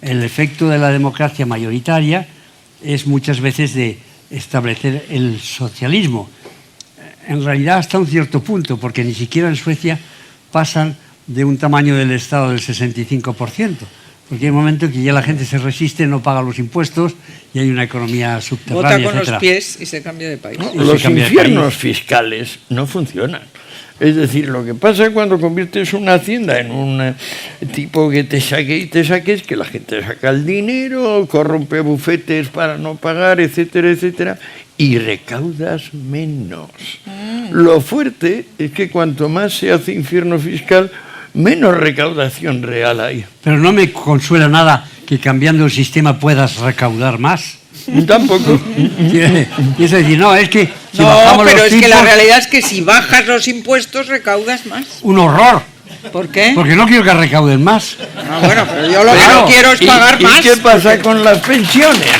el efecto de la democracia mayoritaria es muchas veces de establecer el socialismo. En realidad hasta un cierto punto, porque ni siquiera en Suecia pasan de un tamaño del Estado del 65%. Porque hay un momento en que ya la gente se resiste, no paga los impuestos y hay una economía subterránea, Vota con etcétera. los pies y se cambia de país. No, Y los se cambia de infiernos país. fiscales no funcionan. Es decir, lo que pasa cuando conviertes una hacienda en un tipo que te saque y te saque es que la gente saca el dinero, corrompe bufetes para no pagar, etcétera, etcétera, y recaudas menos. Lo fuerte es que cuanto más se hace infierno fiscal, menos recaudación real hay. Pero no me consuela nada que cambiando el sistema puedas recaudar más. Tampoco. Y es decir, no, es que si No, bajamos pero los es que la tipos, realidad es que si bajas los impuestos recaudas más. un horror, ¿Por qué? porque no quiero que recauden más. Ah, bueno, pero yo lo que Claro, no quiero es pagar ¿Y más. qué pasa con las pensiones?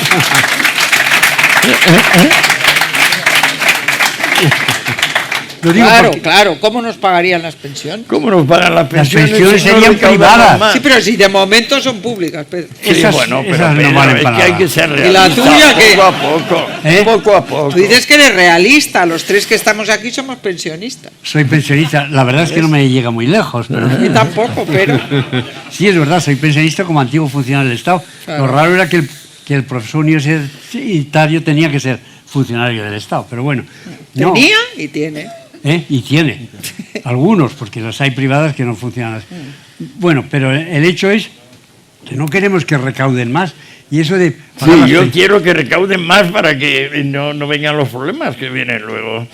Lo digo Claro, porque claro. ¿Cómo nos pagarían las pensiones? ¿Cómo nos pagan las pensiones? pensiones si no serían recaudamos privadas. más? Sí, pero si de momento son públicas, Pedro. Sí, Esas- bueno, pero, esas no Pedro, valen es para que hay nada. que ser ¿Y la realista. tuya qué? Poco a poco. ¿Eh? Poco a poco. Tú dices que eres realista. Los tres que estamos aquí somos pensionistas. soy pensionista. La verdad es que no me llega muy lejos, pero A mí tampoco, pero... sí, es verdad, soy pensionista como antiguo funcionario del Estado. Claro. Lo raro era que el profesor universitario tenía que ser funcionario del Estado, pero bueno. no. Tenía y tiene. Y tiene. Algunos, porque las hay privadas que no funcionan así. Bueno, pero el hecho es que no queremos que recauden más. Y eso de... pagar Sí, las yo pen- quiero que recauden más para que no vengan los problemas que vienen luego.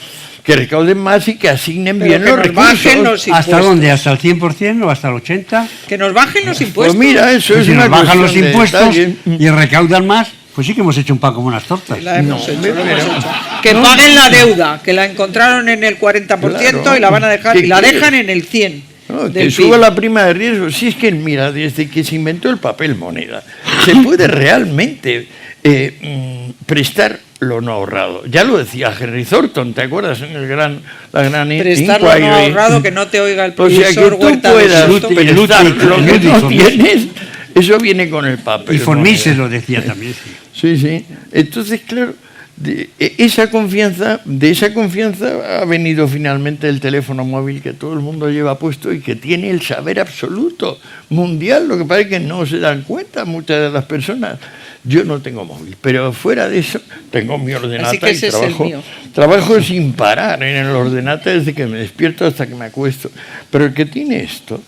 Que recauden más y que asignen Pero bien que los nos bajen recursos. los ¿Hasta impuestos. dónde? ¿Hasta el 100% o hasta el 80%? Que nos bajen los Pues impuestos. mira, eso Pues es si una nos bajan los cuestión de impuestos detalle. y recaudan más, pues sí que hemos hecho un pan como unas tortas. La hemos No, hecho, lo hemos pero- hecho. Que paguen la deuda, que la encontraron en el 40% Claro. y la van a dejar, ¿Qué y la quieres? dejan en el 100%. No, que del suba PIB. la prima de riesgo. Si es que, mira, desde que se inventó el papel moneda, se puede realmente prestar lo no ahorrado. Ya lo decía Henry Thornton, ¿te acuerdas? En la gran Prestar lo no Inquiry. ahorrado, que no te oiga el O sea, profesor que tú Huerta de puedas Soto. prestar lo que no Ludwig. tienes, eso viene con el papel Y Formis se moneda. lo decía también. Sí. Sí, sí. Entonces, claro, de esa confianza ha venido finalmente el teléfono móvil que todo el mundo lleva puesto y que tiene el saber absoluto mundial. Lo que pasa es que no se dan cuenta muchas de las personas. Yo no tengo móvil, pero fuera de eso tengo mi ordenata Así que ese y es el trabajo, mío. trabajo sin parar en el ordenata desde que me despierto hasta que me acuesto. Pero el que tiene esto,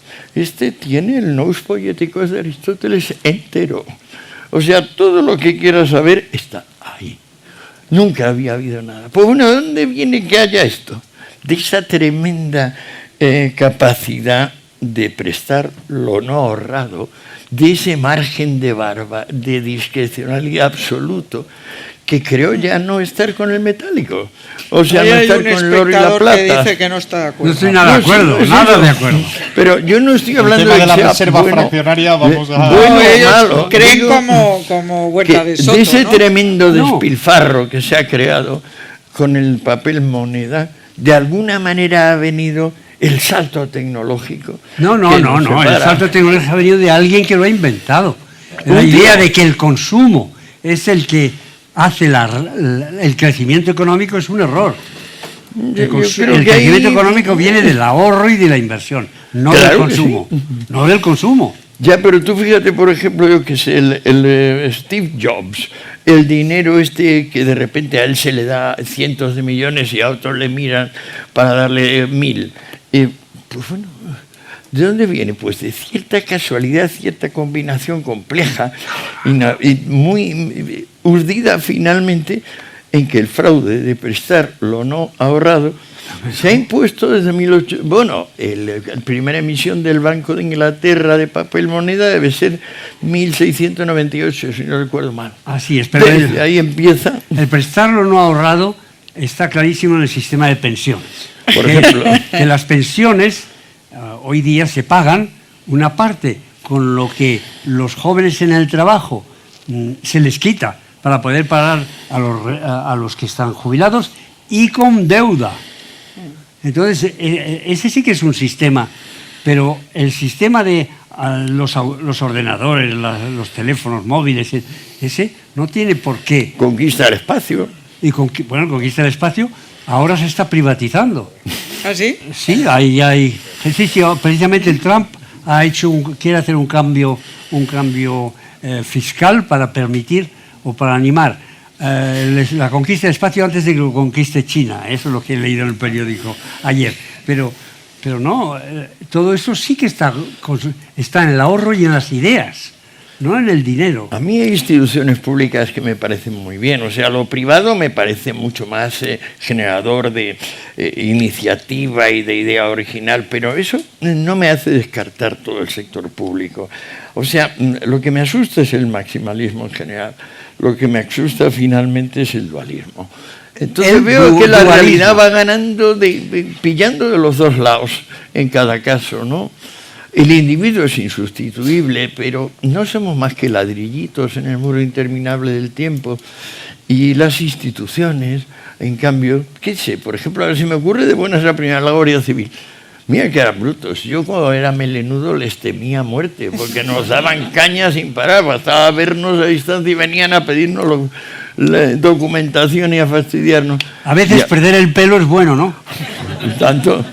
tiene el nous poieticos de Aristóteles entero. O sea, todo lo que quieras saber está ahí. Nunca había habido nada. Pues bueno, ¿de dónde viene que haya esto? De esa tremenda capacidad de prestar lo no ahorrado, de ese margen de discrecionalidad absoluto, que creo ya no estar con el metálico. O sea, Ahí no hay estar un con el oro y la espectador que plata. dice que no está de No acuerdo. estoy nada de No, sí, acuerdo, sí, nada sí. de acuerdo. Pero yo no estoy hablando tema de la que sea reserva bueno, fraccionaria vamos a- bueno No, o ellos malo. creen Digo como Huerta que de Soto, de ese ¿no? tremendo No. despilfarro que se ha creado con el papel moneda, de alguna manera ha venido el salto tecnológico. No, que no, nos no. El separa. salto tecnológico ha venido de alguien que lo ha inventado. La Un idea tío. de que el consumo es el que hace el crecimiento económico es un error. Yo El creo que crecimiento ahí- económico viene del ahorro y de la inversión, no Claro del que consumo. sí. No del consumo. Ya, pero tú fíjate, por ejemplo, yo que sé, Steve Jobs, el dinero que de repente a él se le da cientos de millones y a otros le miran para darle 1000. Pues bueno, ¿de dónde viene? Pues de cierta casualidad, cierta combinación compleja y muy urdida finalmente en que el fraude de prestar lo no ahorrado se ha impuesto desde 1800. Bueno, la primera emisión del Banco de Inglaterra de papel moneda debe ser 1698, si no recuerdo mal. Así es, pero Desde ahí empieza. el prestarlo no ahorrado está clarísimo en el sistema de pensiones. Por ejemplo. Que las pensiones hoy día se pagan una parte con lo que los jóvenes en el trabajo se les quita para poder pagar a los que están jubilados y con deuda. Entonces, ese sí que es un sistema, pero el sistema de los ordenadores, los teléfonos móviles, ese no tiene por qué. Conquista el espacio. Y conquista el espacio, ahora se está privatizando. ¿Ah, sí? Sí, sí, precisamente el Trump quiere hacer un cambio fiscal para permitir o para animar la conquista del espacio antes de que lo conquiste China. Eso es lo que he leído en el periódico ayer. Pero no, todo eso sí que está en el ahorro y en las ideas, no en el dinero. A mí hay instituciones públicas que me parecen muy bien. O sea, lo privado me parece mucho más generador de iniciativa y de idea original, pero eso no me hace descartar todo el sector público. O sea, lo que me asusta es el maximalismo en general. Lo que me asusta finalmente es el dualismo. Entonces veo que la realidad va ganando, pillando de los dos lados en cada caso, ¿no? El individuo es insustituible, pero no somos más que ladrillitos en el muro interminable del tiempo. Y las instituciones En cambio, qué sé, por ejemplo, ahora se me ocurre de buenas la primera, la Guardia Civil. Mira que eran brutos. Yo cuando era melenudo les temía a muerte, porque nos daban caña sin parar, bastaba vernos a distancia y venían a pedirnos la documentación y a fastidiarnos. A veces perder el pelo es bueno, ¿no? Tanto.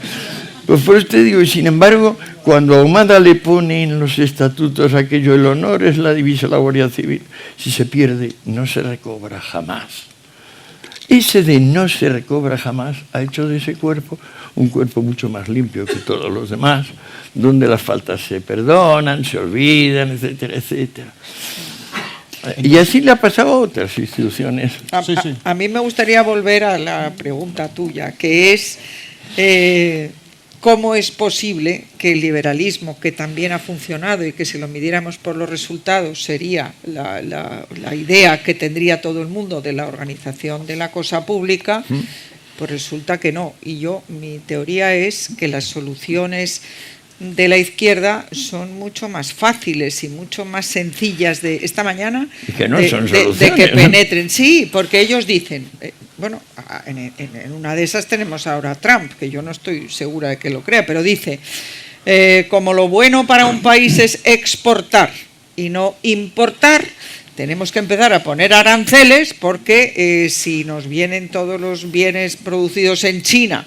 Pues por eso te digo, y sin embargo, cuando Ahumada le pone en los estatutos aquello, el honor es la divisa de la Guardia Civil, si se pierde, no se recobra jamás. Ese de no se recobra jamás ha hecho de ese cuerpo un cuerpo mucho más limpio que todos los demás, donde las faltas se perdonan, se olvidan, etcétera, etcétera. Y así le ha pasado a otras instituciones. A mí me gustaría volver a la pregunta tuya, que es cómo es posible que el liberalismo, que también ha funcionado y que si lo midiéramos por los resultados sería la idea que tendría todo el mundo de la organización de la cosa pública, pues resulta que no. Y mi teoría es que las soluciones de la izquierda son mucho más fáciles y mucho más sencillas de esta mañana de que penetren. Sí, porque ellos dicen, bueno, en una de esas tenemos ahora a Trump, que yo no estoy segura de que lo crea, pero dice, como lo bueno para un país es exportar y no importar, tenemos que empezar a poner aranceles porque si nos vienen todos los bienes producidos en China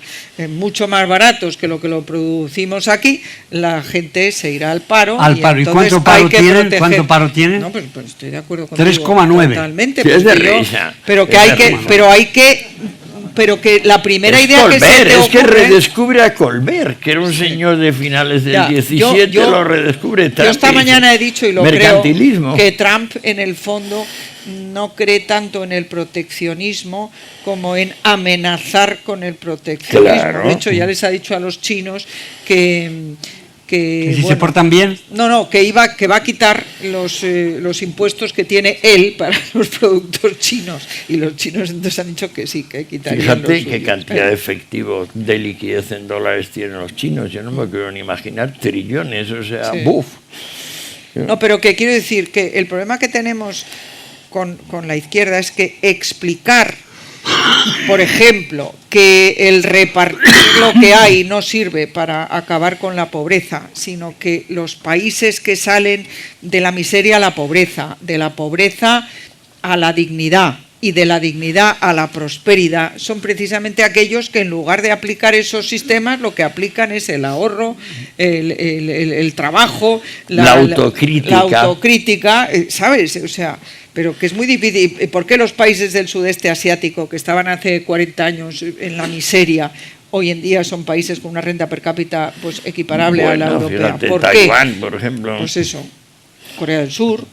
mucho más baratos que lo producimos aquí, la gente se irá al paro. ¿Y cuánto paro tienen? ¿Cuánto paro tienen? No, pues estoy de acuerdo contigo. 3,9. Totalmente. Sí, es de risa. Pero que la primera idea Colbert, que se te ocurre... Es que redescubre a Colbert, que era un señor de finales del 17, lo redescubre Trump. Yo esta mañana he dicho, y lo creo, mercantilismo. Que Trump en el fondo no cree tanto en el proteccionismo como en amenazar con el proteccionismo. Claro. De hecho, ya les ha dicho a los chinos que si se portan bien. Que va a quitar los impuestos que tiene él para los productos chinos, y los chinos entonces han dicho que sí, que quitarían. Fíjate qué cantidad de efectivo de liquidez en dólares tienen los chinos. Yo no me quiero ni imaginar, trillones, o sea, sí. ¡buf! No, pero que quiero decir que el problema que tenemos con la izquierda es que explicar, por ejemplo, que el repartir lo que hay no sirve para acabar con la pobreza, sino que los países que salen de la miseria a la pobreza, de la pobreza a la dignidad y de la dignidad a la prosperidad, son precisamente aquellos que en lugar de aplicar esos sistemas lo que aplican es el ahorro, el trabajo, la autocrítica, ¿sabes? O sea, pero que es muy difícil. ¿Por qué los países del sudeste asiático, que estaban hace 40 años en la miseria, hoy en día son países con una renta per cápita pues equiparable a la europea? Fíjate, ¿Por Taiwán, qué? por ejemplo. Pues eso, Corea del Sur.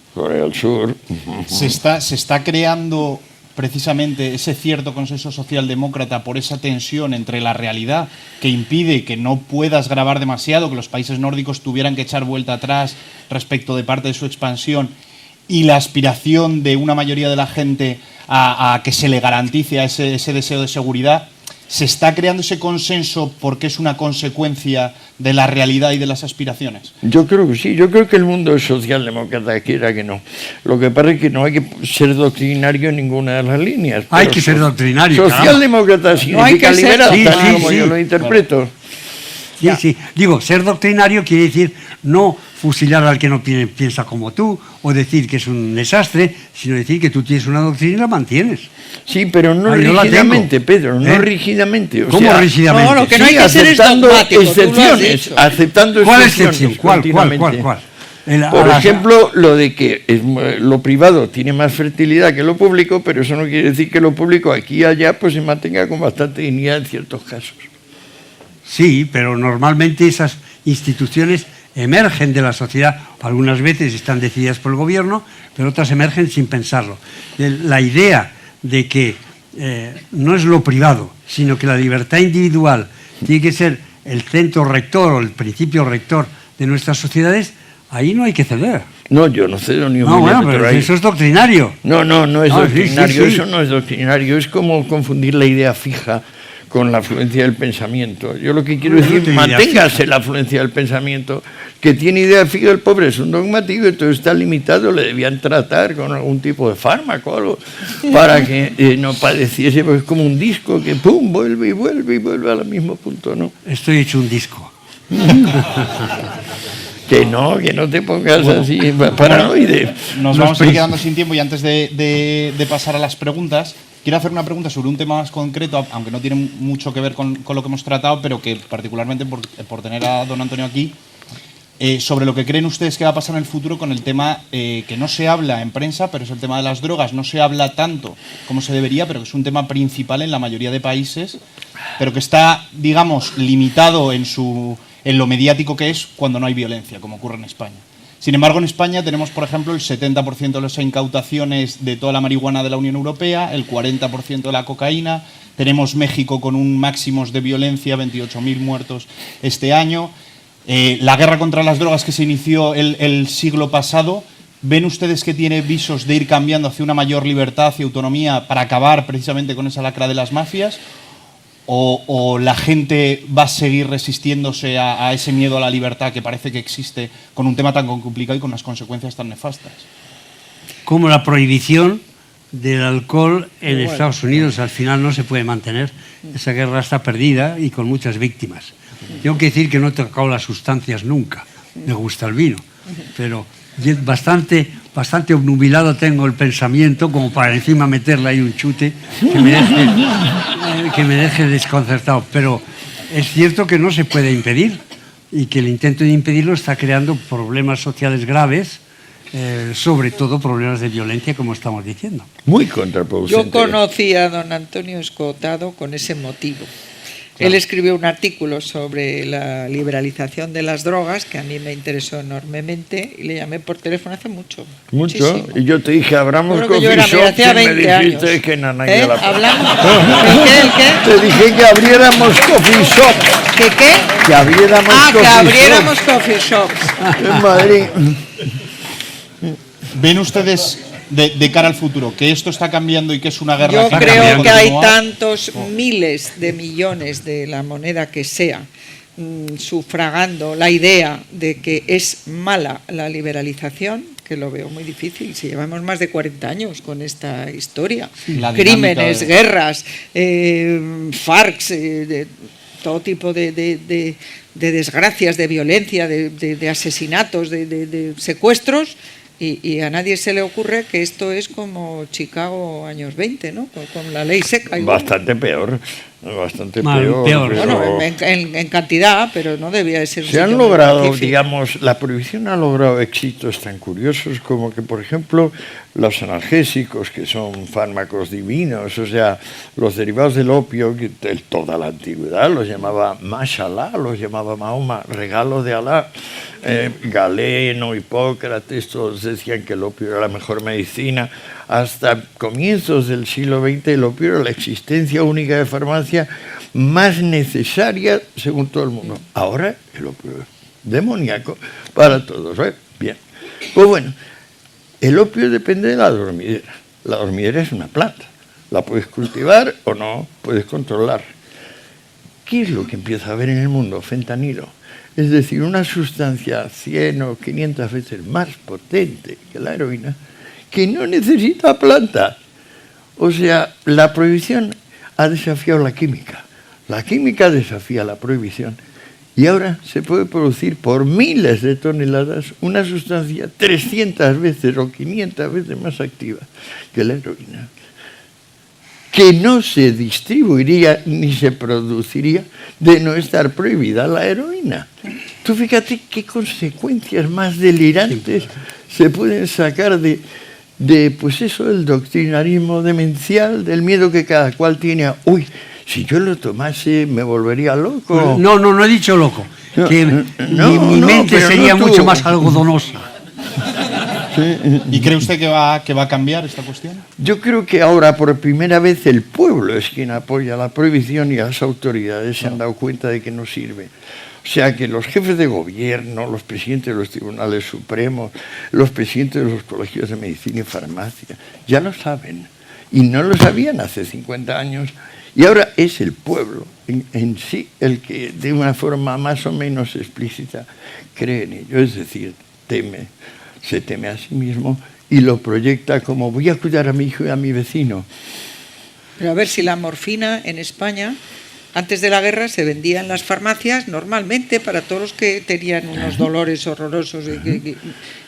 Se está creando precisamente ese cierto consenso socialdemócrata por esa tensión entre la realidad que impide que no puedas grabar demasiado, que los países nórdicos tuvieran que echar vuelta atrás respecto de parte de su expansión, y la aspiración de una mayoría de la gente a que se le garantice a ese deseo de seguridad. ¿Se está creando ese consenso porque es una consecuencia de la realidad y de las aspiraciones? Yo creo que sí, yo creo que el mundo es socialdemócrata, quiera que no. Lo que pasa es que no hay que ser doctrinario en ninguna de las líneas. Hay que ser doctrinario. Socialdemócrata significa liberal, como yo lo interpreto. Sí. Digo, ser doctrinario quiere decir no fusilar al que no piensa como tú, o decir que es un desastre, sino decir que tú tienes una doctrina y la mantienes. Sí, pero no rígidamente, Pedro, no rígidamente. O ¿Cómo sea, rígidamente? No, lo que no hay que hacer es dogmático, excepciones, aceptando ¿Cuál excepciones. excepción? ¿Cuál? Por ejemplo, lo de que lo privado tiene más fertilidad que lo público, pero eso no quiere decir que lo público aquí y allá pues se mantenga con bastante dignidad en ciertos casos. Sí, pero normalmente esas instituciones emergen de la sociedad, algunas veces están decididas por el gobierno, pero otras emergen sin pensarlo. La idea de que no es lo privado, sino que la libertad individual tiene que ser el centro rector o el principio rector de nuestras sociedades, ahí no hay que ceder. No, yo no cedo ni un milímetro. Pero eso es doctrinario. No es doctrinario, sí. Eso no es doctrinario, es como confundir la idea fija con la afluencia del pensamiento. Yo lo que quiero decir, manténgase la afluencia del pensamiento, que tiene idea fija, el pobre es un dogmático, entonces está limitado, le debían tratar con algún tipo de fármaco o algo, para que no padeciese, pues como un disco que pum, vuelve y vuelve y vuelve al mismo punto, ¿no? Estoy hecho un disco. Que no te pongas así paranoide. Nos vamos a ir quedando sin tiempo y antes de pasar a las preguntas, quiero hacer una pregunta sobre un tema más concreto, aunque no tiene mucho que ver con lo que hemos tratado, pero que particularmente por tener a don Antonio aquí, sobre lo que creen ustedes que va a pasar en el futuro con el tema que no se habla en prensa, pero es el tema de las drogas. No se habla tanto como se debería, pero que es un tema principal en la mayoría de países, pero que está, digamos, limitado en lo mediático que es cuando no hay violencia, como ocurre en España. Sin embargo, en España tenemos, por ejemplo, el 70% de las incautaciones de toda la marihuana de la Unión Europea, el 40% de la cocaína. Tenemos México con un máximo de violencia, 28.000 muertos este año. La guerra contra las drogas que se inició el siglo pasado, ¿ven ustedes que tiene visos de ir cambiando hacia una mayor libertad y autonomía para acabar precisamente con esa lacra de las mafias? ¿O la gente va a seguir resistiéndose a ese miedo a la libertad que parece que existe con un tema tan complicado y con unas consecuencias tan nefastas? Como la prohibición del alcohol en Estados Unidos al final no se puede mantener. Esa guerra está perdida y con muchas víctimas. Tengo que decir que no he tocado las sustancias nunca. Me gusta el vino, pero bastante obnubilado tengo el pensamiento como para encima meterle ahí un chute que me deje desconcertado. Pero es cierto que no se puede impedir y que el intento de impedirlo está creando problemas sociales graves, sobre todo problemas de violencia, como estamos diciendo. Muy contraproducente. Yo conocí a don Antonio Escotado con ese motivo. Él escribió un artículo sobre la liberalización de las drogas que a mí me interesó enormemente y le llamé por teléfono hace mucho. ¿Mucho? Muchísimo. Y yo te dije, abramos Creo que yo coffee era, shop hacía y me 20 dijiste años. que nanay de la ¿Hablamos? ¿El qué? Te dije que abriéramos coffee shop. ¿Qué? Que abriéramos coffee Que shop. abriéramos coffee shops. En Madrid. ¿Ven ustedes de cara al futuro que esto está cambiando y que es una guerra Yo que creo que hay continúa? tantos miles de millones de la moneda que sea sufragando la idea de que es mala la liberalización, que lo veo muy difícil. Si llevamos más de 40 años con esta historia, crímenes, guerras, FARCs, todo tipo de desgracias, de violencia, de asesinatos, de secuestros. Y a nadie se le ocurre que esto es como Chicago años 20, ¿no? Con la ley seca. Bastante peor. Bastante peor. Pero... Bueno, en cantidad, pero no debía de ser un Se han sitio muy logrado, pacífico. digamos, la prohibición ha logrado éxitos tan curiosos como que, por ejemplo, los analgésicos, que son fármacos divinos, o sea, los derivados del opio, que toda la antigüedad los llamaba Mashallah, los llamaba Mahoma, regalo de Alá. Galeno, Hipócrates, todos decían que el opio era la mejor medicina. Hasta comienzos del siglo XX el opio era la existencia única de farmacia más necesaria según todo el mundo. Ahora el opio es demoníaco para todos. Bien, pues bueno, el opio depende de la dormidera. La dormidera es una planta. La puedes cultivar o no, puedes controlar. ¿Qué es lo que empieza a haber en el mundo? Fentanilo. Es decir, una sustancia 100 o 500 veces más potente que la heroína, que no necesita planta. O sea, la prohibición ha desafiado la química. La química desafía la prohibición. Y ahora se puede producir por miles de toneladas una sustancia 300 veces o 500 veces más activa que la heroína, que no se distribuiría ni se produciría de no estar prohibida la heroína. Tú fíjate qué consecuencias más delirantes se pueden sacar de pues eso, del doctrinarismo demencial, del miedo que cada cual tiene a, uy, si yo lo tomase me volvería loco. No he dicho loco. Que mi mente sería mucho más algodonosa. ¿Y cree usted que va a cambiar esta cuestión? Yo creo que ahora por primera vez el pueblo es quien apoya la prohibición y las autoridades se han dado cuenta de que no sirve. O sea que los jefes de gobierno, los presidentes de los tribunales supremos, los presidentes de los colegios de medicina y farmacia, ya lo saben. Y no lo sabían hace 50 años. Y ahora es el pueblo en sí el que de una forma más o menos explícita cree en ello, es decir, se teme a sí mismo y lo proyecta como voy a cuidar a mi hijo y a mi vecino. Pero a ver si la morfina en España, antes de la guerra, se vendía en las farmacias normalmente para todos los que tenían unos dolores horrorosos.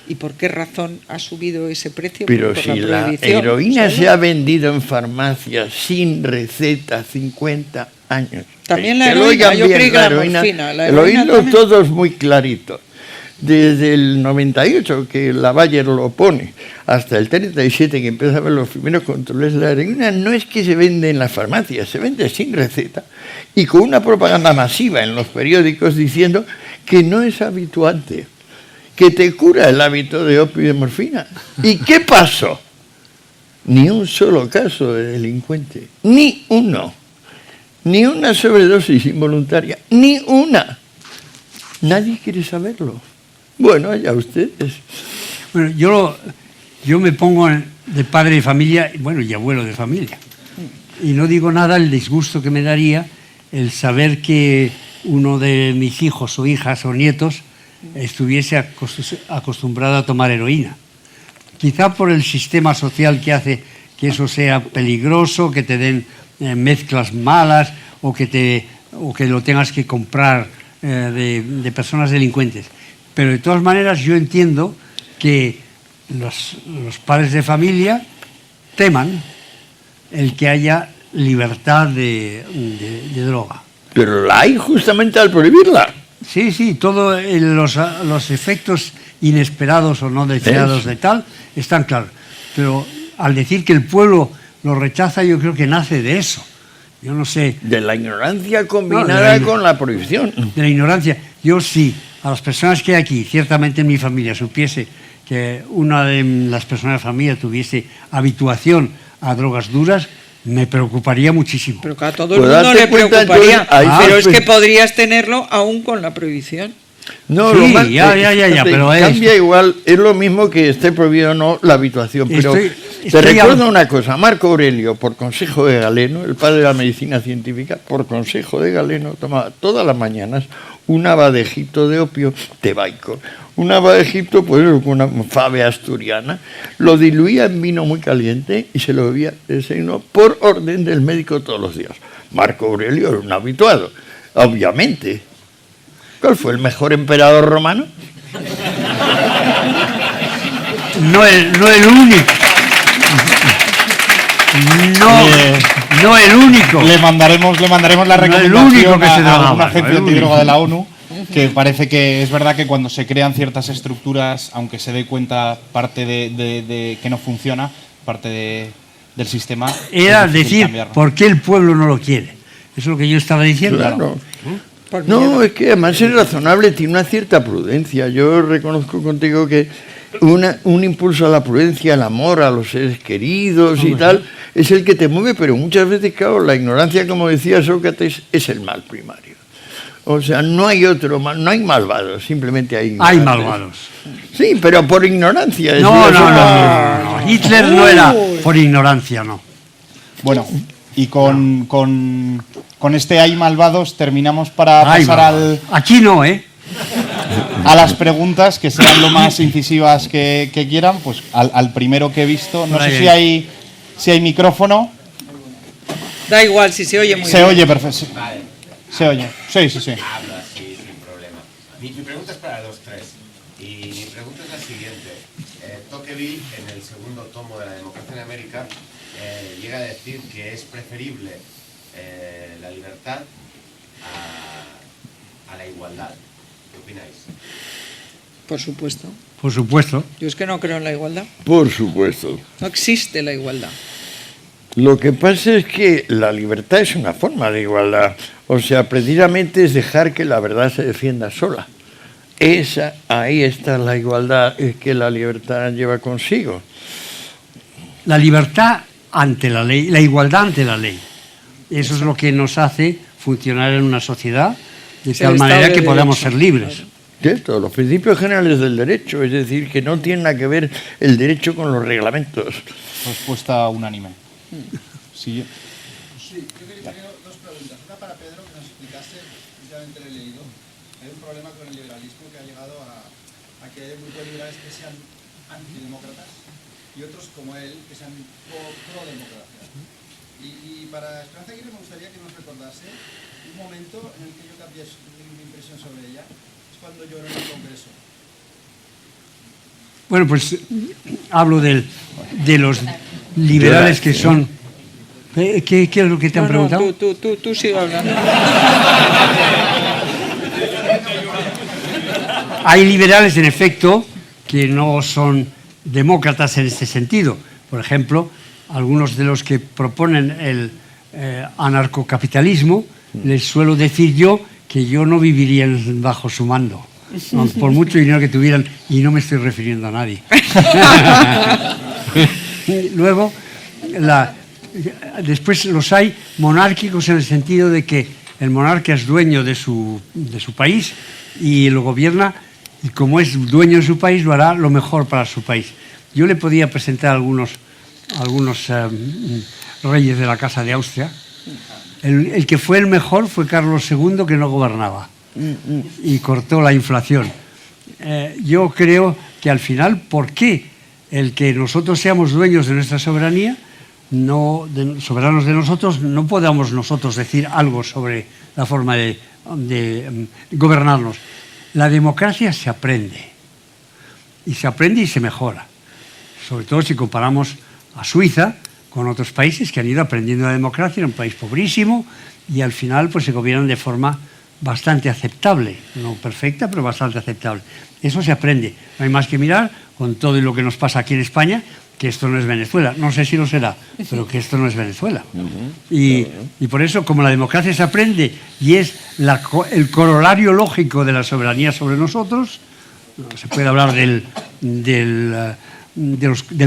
¿Y por qué razón ha subido ese precio? Pero por si la la prohibición, heroína ¿sabes? se ha vendido en farmacias sin receta 50 años. También la Que lo heroína, oigan yo bien, creí que la morfina. La el heroína oírlo también. todo es muy clarito. Desde el 98, que la Bayer lo pone, hasta el 37, que empieza a ver los primeros controles, la heroína no es que se vende en las farmacias, se vende sin receta y con una propaganda masiva en los periódicos diciendo que no es habituante, que te cura el hábito de opio y de morfina. ¿Y qué pasó? Ni un solo caso de delincuente, ni uno, ni una sobredosis involuntaria, ni una. Nadie quiere saberlo. Bueno, ya ustedes. Bueno, yo me pongo de padre de familia, bueno, y abuelo de familia. Y no digo nada el disgusto que me daría el saber que uno de mis hijos o hijas o nietos estuviese acostumbrado a tomar heroína. Quizá por el sistema social que hace que eso sea peligroso, que te den mezclas malas o que lo tengas que comprar de personas delincuentes. Pero de todas maneras yo entiendo que los padres de familia teman el que haya libertad de droga. Pero la hay justamente al prohibirla. Sí, todos los efectos inesperados o no deseados de tal están claros. Pero al decir que el pueblo lo rechaza, yo creo que nace de eso. Yo no sé. De la ignorancia combinada con la prohibición. De la ignorancia. Yo sí, a las personas que hay aquí, ciertamente en mi familia, supiese que una de las personas de la familia tuviese habituación a drogas duras, me preocuparía muchísimo. Pero que a todo el mundo le preocuparía. Pero es que podrías tenerlo aún con la prohibición. No, sí, lo más, ya, pero cambia igual, es lo mismo que esté prohibido o no la habituación. Pero te recuerdo una cosa, Marco Aurelio, por consejo de Galeno, el padre de la medicina científica, por consejo de Galeno, tomaba todas las mañanas un abadejito de opio tebaico. Un abadejito, pues con una fave asturiana, lo diluía en vino muy caliente y se lo bebía desayuno por orden del médico todos los días. Marco Aurelio era un habituado, obviamente. ¿Cuál fue el mejor emperador romano? No el único. No el único. Le mandaremos la recomendación a una agencia antidroga de la ONU, que parece que es verdad que cuando se crean ciertas estructuras, aunque se dé cuenta parte de que no funciona, parte del sistema. Era decir, ¿por qué el pueblo no lo quiere? Eso es lo que yo estaba diciendo. Claro. No, es que además es razonable, tiene una cierta prudencia. Yo reconozco contigo que un impulso a la prudencia, al amor, a los seres queridos y tal, es el que te mueve, pero muchas veces, claro, la ignorancia, como decía Sócrates, es el mal primario. O sea, no hay otro mal, no hay malvados, simplemente hay ignorantes. Hay malvados. Sí, pero por ignorancia. No. Hitler no era por ignorancia, no. Bueno, y con este hay malvados terminamos para pasar al... Aquí no, ¿eh? A las preguntas, que sean lo más incisivas que quieran, pues al primero que he visto. No sé si hay micrófono. Da igual, si se oye muy bien. Se oye perfecto. Vale. Se oye. Sí. Hablo así, sin problema. Mi pregunta es para los tres. Y mi pregunta es la siguiente. Tocqueville, en el segundo tomo de La democracia en América, llega a decir que es preferible la libertad a la igualdad. ¿Qué opináis? Por supuesto. Por supuesto. Yo es que no creo en la igualdad. Por supuesto. No existe la igualdad. Lo que pasa es que la libertad es una forma de igualdad. O sea, precisamente es dejar que la verdad se defienda sola. Ahí está la igualdad que la libertad lleva consigo. La libertad ante la ley, la igualdad ante la ley. Eso es lo que nos hace funcionar en una sociedad de tal manera que podamos ser libres. Cierto, los principios generales del derecho, es decir, que no tiene nada que ver el derecho con los reglamentos. Respuesta unánime. Sí, Sí, yo quería tener dos preguntas. Una para Pedro, que nos explicase, últimamente lo he leído, hay un problema con el liberalismo que ha llegado a que haya grupos liberales que sean antidemócratas y otros como él que sean pro-democracia. Y para Esperanza Aguirre me gustaría que nos recordase un momento en el que yo cambié mi impresión sobre ella, es cuando lloró en el Congreso. Bueno, pues hablo de los liberales que son... ¿Qué es lo que te han preguntado? Tú sigue hablando. Hay liberales, en efecto, que no son demócratas en este sentido. Por ejemplo, algunos de los que proponen el anarcocapitalismo, les suelo decir yo que yo no viviría bajo su mando, por mucho dinero que tuvieran, y no me estoy refiriendo a nadie. Luego, después los hay monárquicos en el sentido de que el monarca es dueño de su país y lo gobierna, y como es dueño de su país, lo hará lo mejor para su país. Yo le podía presentar algunos reyes de la Casa de Austria. El que fue el mejor fue Carlos II, que no gobernaba y cortó la inflación. Yo creo que al final, ¿por qué el que nosotros seamos dueños de nuestra soberanía, soberanos de nosotros, no podamos nosotros decir algo sobre la forma de gobernarnos? La democracia se aprende y se mejora, sobre todo si comparamos a Suiza con otros países que han ido aprendiendo la democracia. Era un país pobrísimo y al final pues se gobiernan de forma bastante aceptable, no perfecta, pero bastante aceptable. Eso se aprende. No hay más que mirar con todo lo que nos pasa aquí en España, que esto no es Venezuela. No sé si lo será, pero que esto no es Venezuela. Y por eso, como la democracia se aprende y es el corolario lógico de la soberanía sobre nosotros, se puede hablar del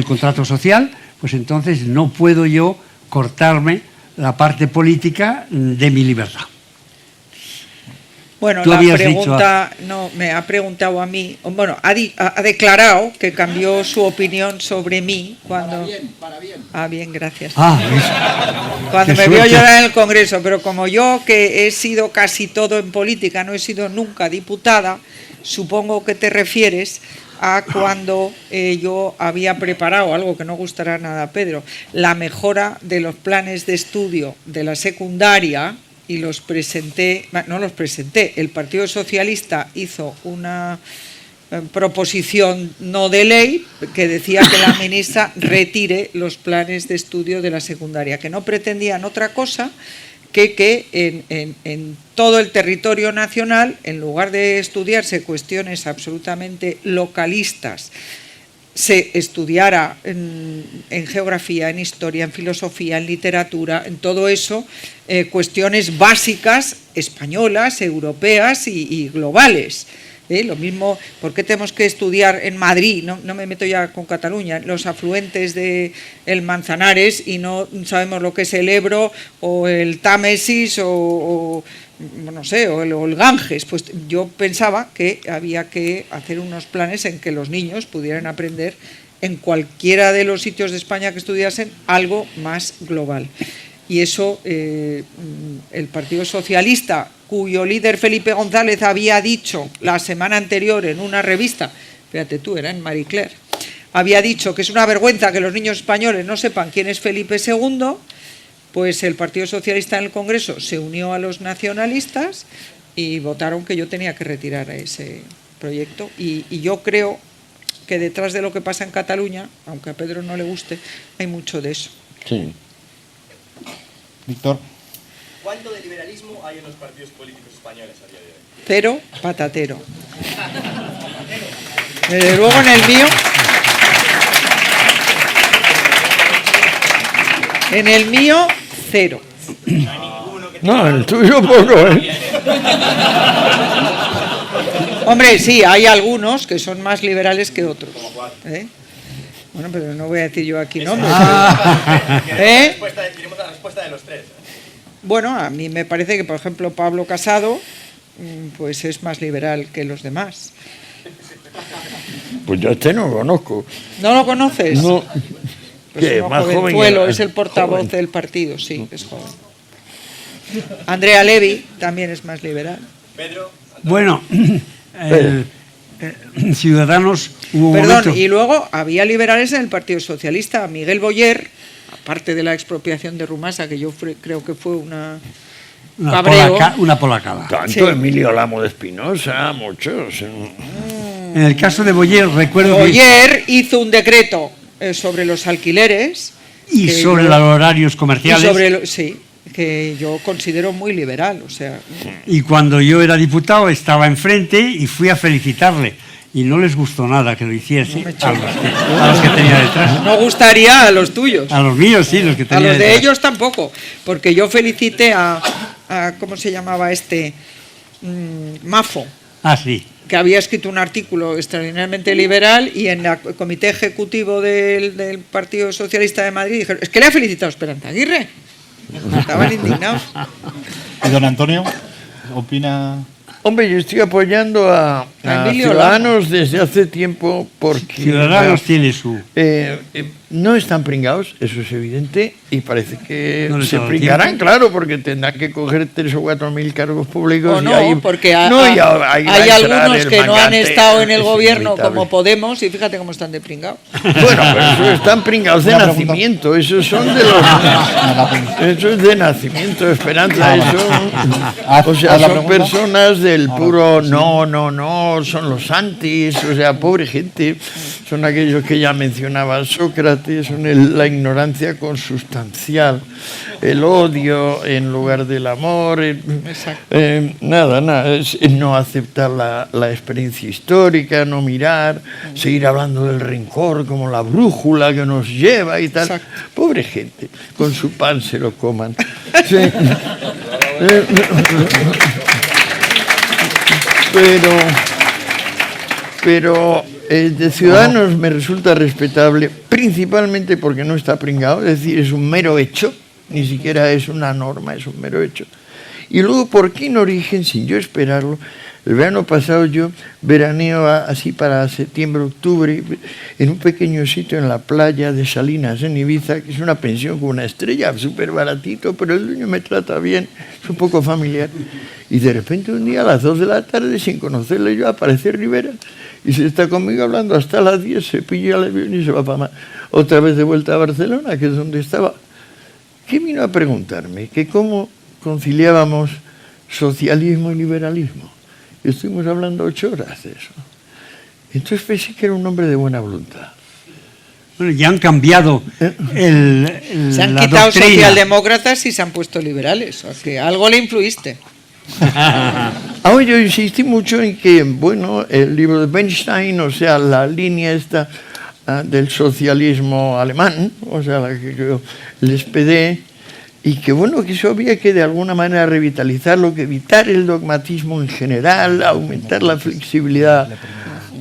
contrato social, pues entonces no puedo yo cortarme la parte política de mi libertad. Bueno, la pregunta no me ha preguntado a mí, bueno, ha declarado que cambió su opinión sobre mí cuando... Para bien. Ah, bien, gracias. Qué Cuando me suerte. vio llorar en el Congreso, pero como yo, que he sido casi todo en política, no he sido nunca diputada, supongo que te refieres a cuando yo había preparado algo que no gustará nada a Pedro, la mejora de los planes de estudio de la secundaria, y los presenté, no los presenté, el Partido Socialista hizo una proposición no de ley que decía que la ministra retire los planes de estudio de la secundaria, que no pretendían otra cosa que en todo el territorio nacional, en lugar de estudiarse cuestiones absolutamente localistas, se estudiara en geografía, en historia, en filosofía, en literatura, en todo eso, cuestiones básicas españolas, europeas y globales. Lo mismo, ¿por qué tenemos que estudiar en Madrid? No me meto ya con Cataluña, los afluentes del Manzanares y no sabemos lo que es el Ebro o el Támesis o no sé, o el Ganges. Pues yo pensaba que había que hacer unos planes en que los niños pudieran aprender en cualquiera de los sitios de España que estudiasen algo más global. Y eso el Partido Socialista, cuyo líder Felipe González había dicho la semana anterior en una revista, fíjate tú, era en Marie Claire, había dicho que es una vergüenza que los niños españoles no sepan quién es Felipe II, pues el Partido Socialista en el Congreso se unió a los nacionalistas y votaron que yo tenía que retirar ese proyecto. Y yo creo que detrás de lo que pasa en Cataluña, aunque a Pedro no le guste, hay mucho de eso. Sí. Víctor. ¿Cuánto de liberalismo hay en los partidos políticos españoles a día de hoy? Cero, patatero. Desde luego en el mío... En el mío, cero. No, el tuyo poco, ¿eh? Hombre, sí, hay algunos que son más liberales que otros. Bueno, pero no voy a decir yo aquí nombres. Queremos la respuesta de los tres. Bueno, a mí me parece que, por ejemplo, Pablo Casado pues es más liberal que los demás. Pues yo no lo conozco. ¿No lo conoces? No. Pues ¿Qué? uno ¿Más joven? jovenzuelo, es el portavoz Joven. del partido, sí, es joven. Andrea Levy también es más liberal. Pedro, Bueno, Ciudadanos hubo un Perdón, momento... y luego había liberales en el Partido Socialista. Miguel Boyer, aparte de la expropiación de Rumasa, que yo creo que fue una cabreo. Una polacada. Tanto Sí. Emilio Lamo de Espinosa, muchos. En el caso de Boyer, recuerdo que... Boyer hizo un decreto sobre los alquileres. Y que sobre yo- los horarios y comerciales. sobre sí, que yo considero muy liberal. O sea, Y cuando yo era diputado estaba enfrente y fui a felicitarle. Y no les gustó nada que lo hiciese a los que tenía detrás. no gustaría a los tuyos. A los míos sí, los que A tenía los de detrás. ellos tampoco, porque yo felicité a ¿cómo se llamaba este? Mafo, Ah, sí. que había escrito un artículo extraordinariamente liberal y en el comité ejecutivo del Partido Socialista de Madrid dijeron, es que le ha felicitado Esperanza Aguirre. Estaban indignados. ¿Y don Antonio opina? Hombre, yo estoy apoyando a Emilio Ciudadanos desde hace tiempo porque Ciudadanos tiene su... no están pringados, eso es evidente, y parece que No les se ha dado pringarán, tiempo. claro, porque tendrán que coger 3 o 4 mil cargos públicos. O y no, ahí, porque ahí va hay a entrar algunos el que no han mangante, estado en el es gobierno inevitable. como Podemos y fíjate cómo están de pringados. Bueno, pero eso están pringados de Una pregunta. nacimiento, esos son de los... Eso es de nacimiento, Esperanza, eso... O sea, haz la son pregunta. personas del puro no, son los antis, o sea, pobre gente. Son aquellos que ya mencionaba Sócrates, son la ignorancia consustancial, el odio en lugar del amor. Exacto. Nada, es no aceptar la experiencia histórica, no mirar, seguir hablando del rencor como la brújula que nos lleva y tal. Exacto. Pobre gente, con su pan se lo coman. Sí. Pero de Ciudadanos me resulta respetable, principalmente porque no está pringado, es decir, es un mero hecho, ni siquiera es una norma, es un mero hecho. Y luego, porque en origen, sin yo esperarlo, el verano pasado yo veraneo así para septiembre, octubre, en un pequeño sitio en la playa de Salinas, en Ibiza, que es una pensión con una estrella, súper baratito, pero el dueño me trata bien, es un poco familiar. Y de repente un día a las 2 de la tarde, sin conocerle yo, aparece Rivera y se está conmigo hablando hasta las 10, se pilla el avión y se va para otra vez de vuelta a Barcelona, que es donde estaba. ¿Qué vino a preguntarme? Que cómo conciliábamos socialismo y liberalismo. Y estuvimos hablando 8 horas de eso. Entonces pensé que era un hombre de buena voluntad. Bueno, ya han cambiado Se han la quitado doctrina. socialdemócratas y se han puesto liberales. O sea, que algo le influiste. Ahora yo insistí mucho en que, bueno, el libro de Bernstein, o sea, la línea esta del socialismo alemán, o sea, la que yo les pedí, y que, bueno, que eso había que de alguna manera revitalizarlo, que evitar el dogmatismo en general, aumentar la flexibilidad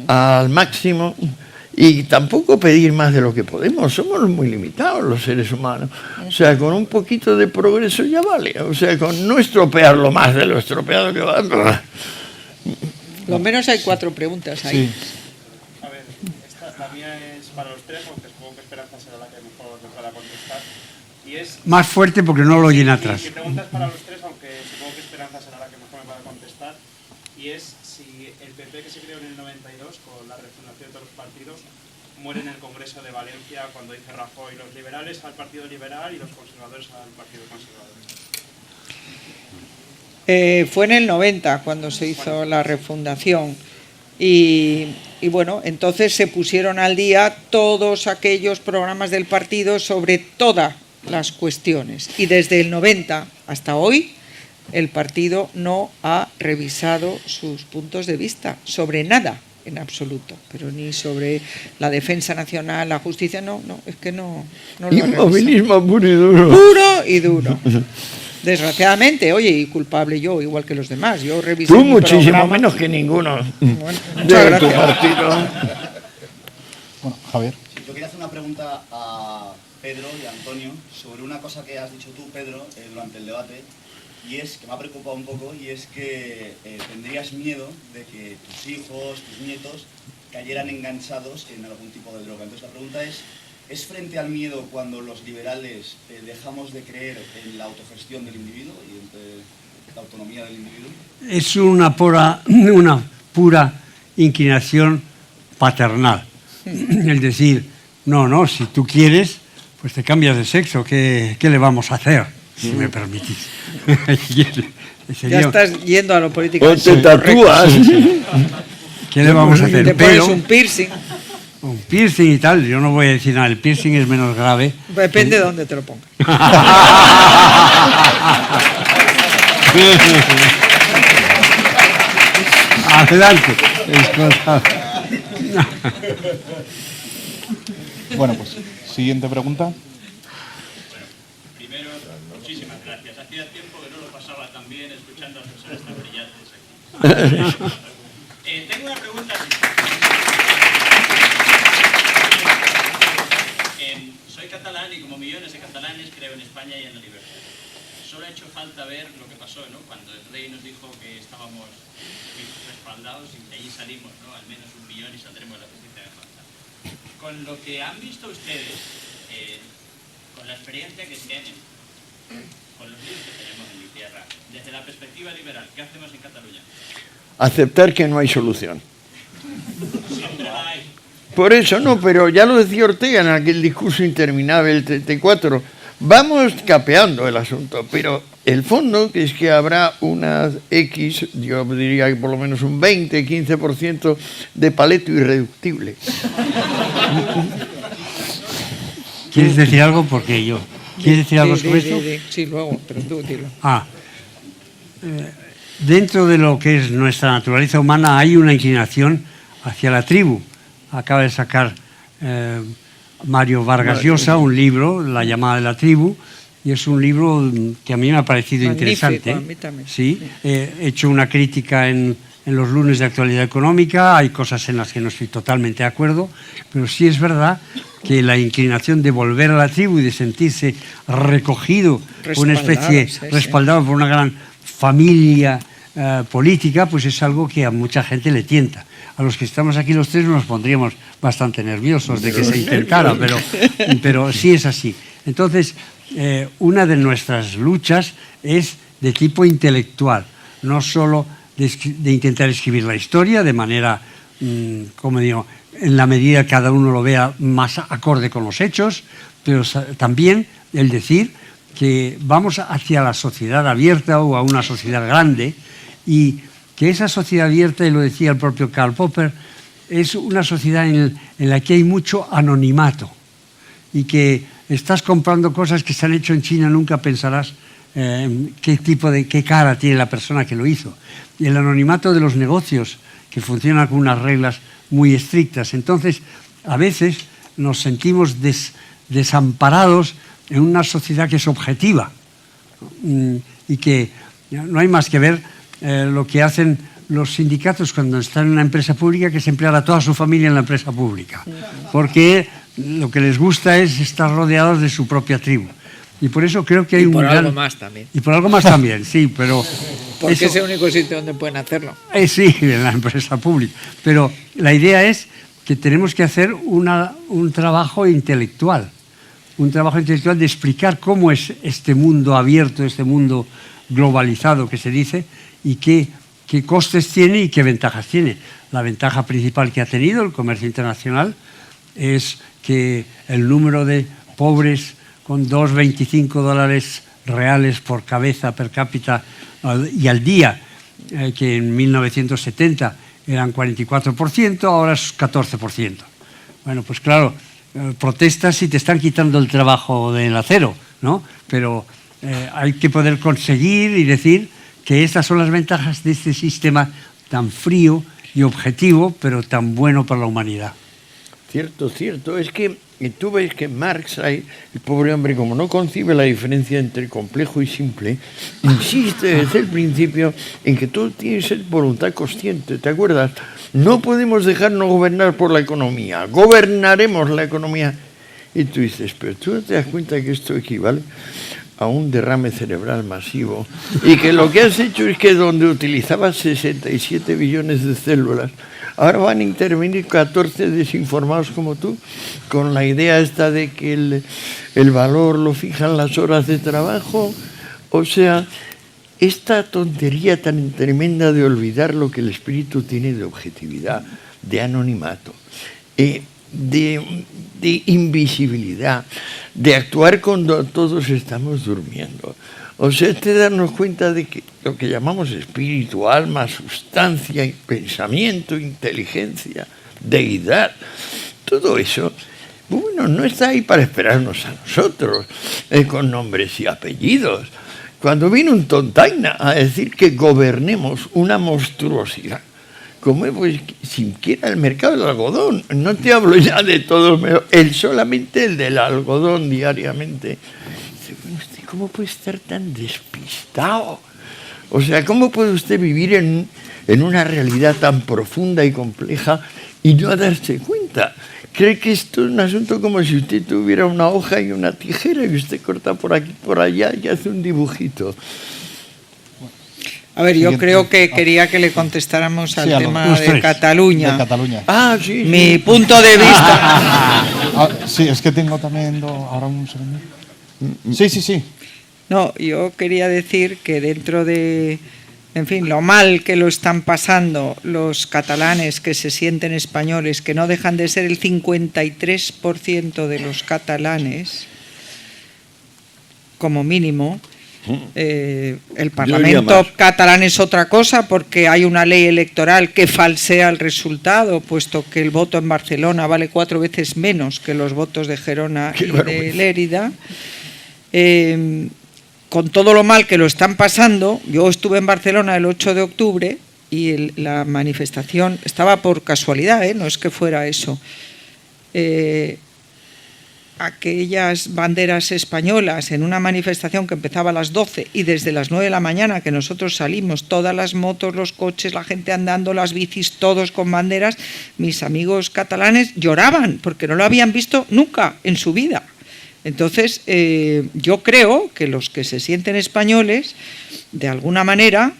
al máximo, y tampoco pedir más de lo que podemos. Somos muy limitados los seres humanos. O sea, con un poquito de progreso ya vale. O sea, con no estropearlo más de lo estropeado que va. Lo menos hay 4 preguntas ahí. Sí. A ver, la mía es para los tres, aunque supongo que Esperanza será la que mejor me pueda contestar. Y es... Más fuerte porque no lo oyen atrás. Mi pregunta es para los tres, aunque supongo que Esperanza será la que mejor me pueda contestar. Y es si el PP que se creó en el 92, con la refundación de todos los partidos, muere en el Congreso de Valencia cuando dice Rajoy los liberales al Partido Liberal y los conservadores al Partido Conservador. Fue en el 90 cuando se hizo la refundación y bueno, entonces se pusieron al día todos aquellos programas del partido sobre todas las cuestiones y desde el 90 hasta hoy el partido no ha revisado sus puntos de vista sobre nada en absoluto, pero ni sobre la defensa nacional, la justicia, no, es que no lo ha revisado. Inmovilismo puro y duro. Puro y duro. Desgraciadamente, oye, y culpable yo, igual que los demás. Yo revisé Tú mi muchísimo programa. menos que ninguno Bueno, muchas de tu gracias. partido. Bueno, Javier. Yo quería hacer una pregunta a Pedro y a Antonio sobre una cosa que has dicho tú, Pedro, durante el debate, y es que me ha preocupado un poco, y es que tendrías miedo de que tus hijos, tus nietos, cayeran enganchados en algún tipo de droga. Entonces la pregunta es, ¿Es frente al miedo cuando los liberales dejamos de creer en la autogestión del individuo y en la autonomía del individuo? Es una pura inclinación paternal. Es decir, no, si tú quieres, pues te cambias de sexo. ¿Qué le vamos a hacer? Si me permitís. Ya estás yendo a lo político. O te tatúas. ¿Qué le vamos a hacer? Te pones un piercing. Un piercing y tal, yo no voy a decir nada, el piercing es menos grave. Depende de dónde te lo pongas. Adelante. Bueno, pues, siguiente pregunta. Primero, muchísimas gracias. Hacía tiempo que no lo pasaba tan bien escuchando a personas tan brillantes aquí. Tengo una pregunta. Soy catalán y como millones de catalanes creo en España y en la libertad. Solo ha hecho falta ver lo que pasó, ¿no? Cuando el rey nos dijo que estábamos respaldados y de allí salimos, ¿no? Al menos 1 millón y saldremos de la justicia de falta. Con lo que han visto ustedes, con la experiencia que tienen, con los líos que tenemos en mi tierra, desde la perspectiva liberal, ¿qué hacemos en Cataluña? Aceptar que no hay solución. Siempre la hay. Por eso no, pero ya lo decía Ortega en aquel discurso interminable del 34. Vamos capeando el asunto, pero el fondo, que es que habrá unas X, yo diría que por lo menos un 20-15% de paleto irreductible. ¿Quieres decir algo? Porque yo... ¿Quieres decir algo sobre esto? Sí, luego, pero tú dilo. Dentro de lo que es nuestra naturaleza humana hay una inclinación hacia la tribu. Acaba de sacar Mario Vargas Llosa un libro, La llamada de la tribu, y es un libro que a mí me ha parecido magnífico, interesante. a mí también. Sí, he hecho una crítica en los lunes de actualidad económica, hay cosas en las que no estoy totalmente de acuerdo, pero sí es verdad que la inclinación de volver a la tribu y de sentirse recogido, una especie respaldado por una gran familia política, pues es algo que a mucha gente le tienta. A los que estamos aquí los tres nos pondríamos bastante nerviosos de que se intentara, pero sí es así. Entonces, una de nuestras luchas es de tipo intelectual, no solo de intentar escribir la historia de manera, como digo, en la medida que cada uno lo vea más acorde con los hechos, pero también el decir que vamos hacia la sociedad abierta o a una sociedad grande, y que esa sociedad abierta, y lo decía el propio Karl Popper, es una sociedad en la que hay mucho anonimato y que estás comprando cosas que se han hecho en China, nunca pensarás qué cara tiene la persona que lo hizo. Y el anonimato de los negocios, que funcionan con unas reglas muy estrictas. Entonces, a veces nos sentimos desamparados en una sociedad que es objetiva y que no hay más que ver lo que hacen los sindicatos cuando están en una empresa pública, que es emplear a toda su familia en la empresa pública, porque lo que les gusta es estar rodeados de su propia tribu. Y por eso creo que hay un gran... Y por algo más también. Y por algo más también, sí, pero... Porque eso... es el único sitio donde pueden hacerlo. Sí, en la empresa pública. Pero la idea es que tenemos que hacer un trabajo intelectual. Un trabajo intelectual de explicar cómo es este mundo abierto, este mundo globalizado que se dice, y qué costes tiene y qué ventajas tiene. La ventaja principal que ha tenido el comercio internacional es que el número de pobres con $2,25 reales por cabeza per cápita y al día, que en 1970 eran 44%, ahora es 14%. Bueno, pues claro, protestas si te están quitando el trabajo del acero, ¿no? Pero hay que poder conseguir y decir que estas son las ventajas de este sistema tan frío y objetivo, pero tan bueno para la humanidad. Cierto, cierto. Es que tú ves que Marx, el pobre hombre, como no concibe la diferencia entre complejo y simple, insiste desde el principio en que todo tiene que ser voluntad consciente. ¿Te acuerdas? No podemos dejarnos gobernar por la economía. Gobernaremos la economía. Y tú dices, pero tú no te das cuenta que esto equivale a un derrame cerebral masivo y que lo que has hecho es que donde utilizabas 67 billones de células, ahora van a intervenir 14 desinformados como tú, con la idea esta de que el valor lo fijan las horas de trabajo. O sea, esta tontería tan tremenda de olvidar lo que el espíritu tiene de objetividad, de anonimato, de invisibilidad, de actuar cuando todos estamos durmiendo. O sea, es de darnos cuenta de que lo que llamamos espíritu, alma, sustancia, pensamiento, inteligencia, deidad, todo eso, bueno, no está ahí para esperarnos a nosotros, con nombres y apellidos. Cuando viene un tontaina a decir que gobernemos una monstruosidad, como es pues, siquiera el mercado del algodón, no te hablo ya de todos, solamente el del algodón diariamente. ¿Usted cómo puede estar tan despistado? O sea, ¿cómo puede usted vivir en una realidad tan profunda y compleja y no darse cuenta? Cree que esto es un asunto como si usted tuviera una hoja y una tijera y usted corta por aquí, por allá y hace un dibujito. A ver, yo creo que quería que le contestáramos al tema de Cataluña. De Cataluña. Ah, sí. Mi punto de vista. Sí, es que tengo también ahora un segundo. Sí. No, yo quería decir que dentro de, en fin, lo mal que lo están pasando los catalanes que se sienten españoles, que no dejan de ser el 53% de los catalanes, como mínimo. El Parlamento catalán es otra cosa porque hay una ley electoral que falsea el resultado, puesto que el voto en Barcelona vale 4 veces menos que los votos de Gerona y de Lérida. Con todo lo mal que lo están pasando, yo estuve en Barcelona el 8 de octubre y la manifestación estaba por casualidad, no es que fuera eso. Aquellas banderas españolas en una manifestación que empezaba a las 12 y desde las 9 de la mañana que nosotros salimos, todas las motos, los coches, la gente andando, las bicis, todos con banderas, mis amigos catalanes lloraban porque no lo habían visto nunca en su vida. Entonces, yo creo que los que se sienten españoles, de alguna manera,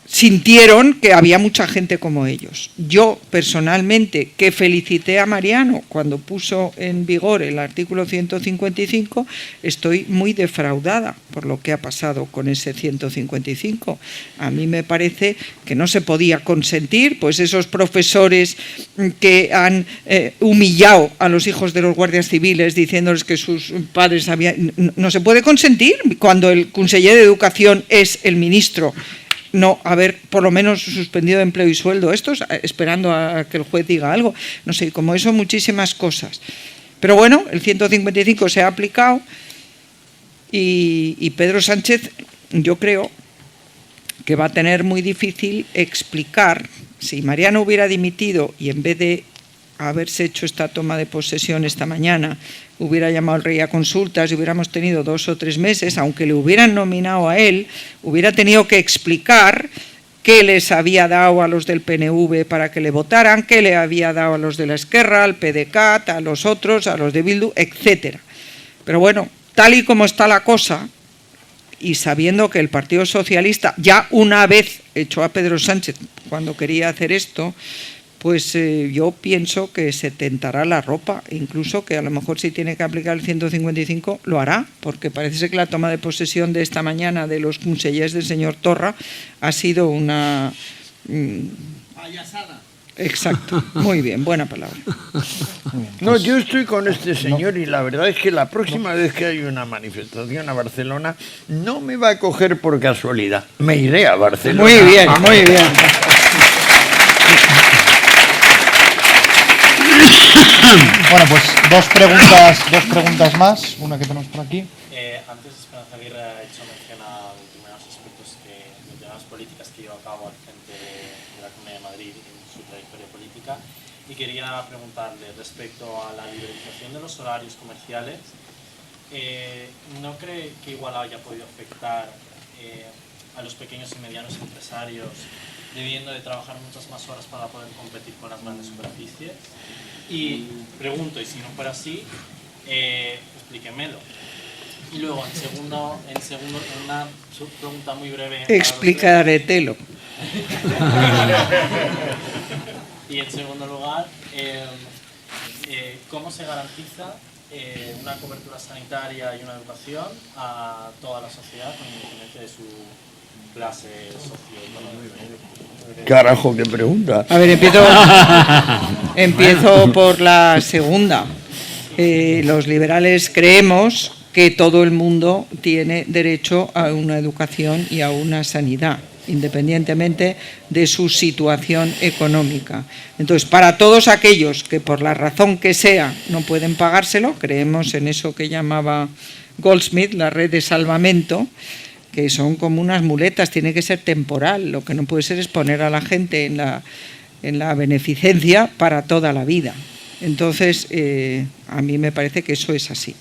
sintieron que había mucha gente como ellos. Yo, personalmente, que felicité a Mariano cuando puso en vigor el artículo 155, estoy muy defraudada por lo que ha pasado con ese 155. A mí me parece que no se podía consentir, pues esos profesores que han humillado a los hijos de los guardias civiles diciéndoles que sus padres habían... No se puede consentir cuando el conseller de Educación es el ministro. No haber por lo menos suspendido empleo y sueldo estos, esperando a que el juez diga algo. No sé, como eso, muchísimas cosas. Pero bueno, el 155 se ha aplicado y Pedro Sánchez, yo creo que va a tener muy difícil explicar, si Mariano hubiera dimitido y en vez de haberse hecho esta toma de posesión esta mañana, hubiera llamado al rey a consultas y hubiéramos tenido 2 o 3 meses, aunque le hubieran nominado a él, hubiera tenido que explicar qué les había dado a los del PNV para que le votaran, qué le había dado a los de la Esquerra, al PDeCAT, a los otros, a los de Bildu, etcétera. Pero bueno, tal y como está la cosa, y sabiendo que el Partido Socialista ya una vez echó a Pedro Sánchez cuando quería hacer esto, pues yo pienso que se tentará la ropa, incluso que a lo mejor si tiene que aplicar el 155 lo hará, porque parece ser que la toma de posesión de esta mañana de los consellers del señor Torra ha sido una... payasada. Exacto, muy bien, buena palabra. No, yo estoy con este señor y la verdad es que la próxima vez que hay una manifestación a Barcelona no me va a coger por casualidad, me iré a Barcelona. Muy bien, muy bien. Bueno, pues dos preguntas más, una que tenemos por aquí. Antes Esperanza Aguirre ha hecho mención a determinados aspectos determinadas políticas que lleva a cabo al frente de la Comunidad de Madrid en su trayectoria política y quería preguntarle respecto a la liberalización de los horarios comerciales, ¿no cree que igual haya podido afectar a los pequeños y medianos empresarios debiendo de trabajar muchas más horas para poder competir con las grandes superficies? Y pregunto, y si no fuera así, explíquenmelo. Y luego, en una pregunta muy breve. Explicarételo. Y en segundo lugar, ¿cómo se garantiza una cobertura sanitaria y una educación a toda la sociedad con independencia de su clase socioeconómica? Carajo, qué pregunta. A ver, empiezo por la segunda. Los liberales creemos que todo el mundo tiene derecho a una educación y a una sanidad, independientemente de su situación económica. Entonces, para todos aquellos que por la razón que sea no pueden pagárselo, creemos en eso que llamaba Goldsmith, la red de salvamento, que son como unas muletas, tiene que ser temporal, lo que no puede ser es poner a la gente en la beneficencia para toda la vida. Entonces, a mí me parece que eso es así.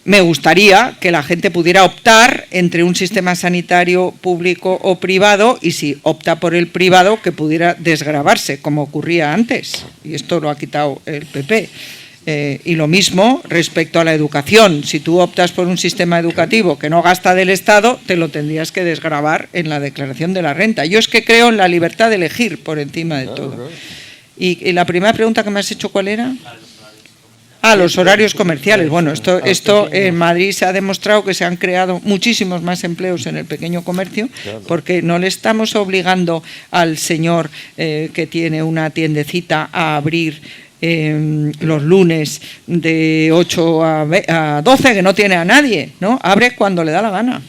Me gustaría que la gente pudiera optar entre un sistema sanitario público o privado, y si opta por el privado, que pudiera desgravarse, como ocurría antes, y esto lo ha quitado el PP. Y lo mismo respecto a la educación. Si tú optas por un sistema educativo que no gasta del Estado, te lo tendrías que desgravar en la declaración de la renta. Yo es que creo en la libertad de elegir por encima de todo. Y la primera pregunta que me has hecho, ¿cuál era? Los horarios comerciales. Bueno, esto en Madrid se ha demostrado que se han creado muchísimos más empleos en el pequeño comercio, porque no le estamos obligando al señor que tiene una tiendecita a abrir los lunes de 8 a 12, que no tiene a nadie, ¿no? Abre cuando le da la gana.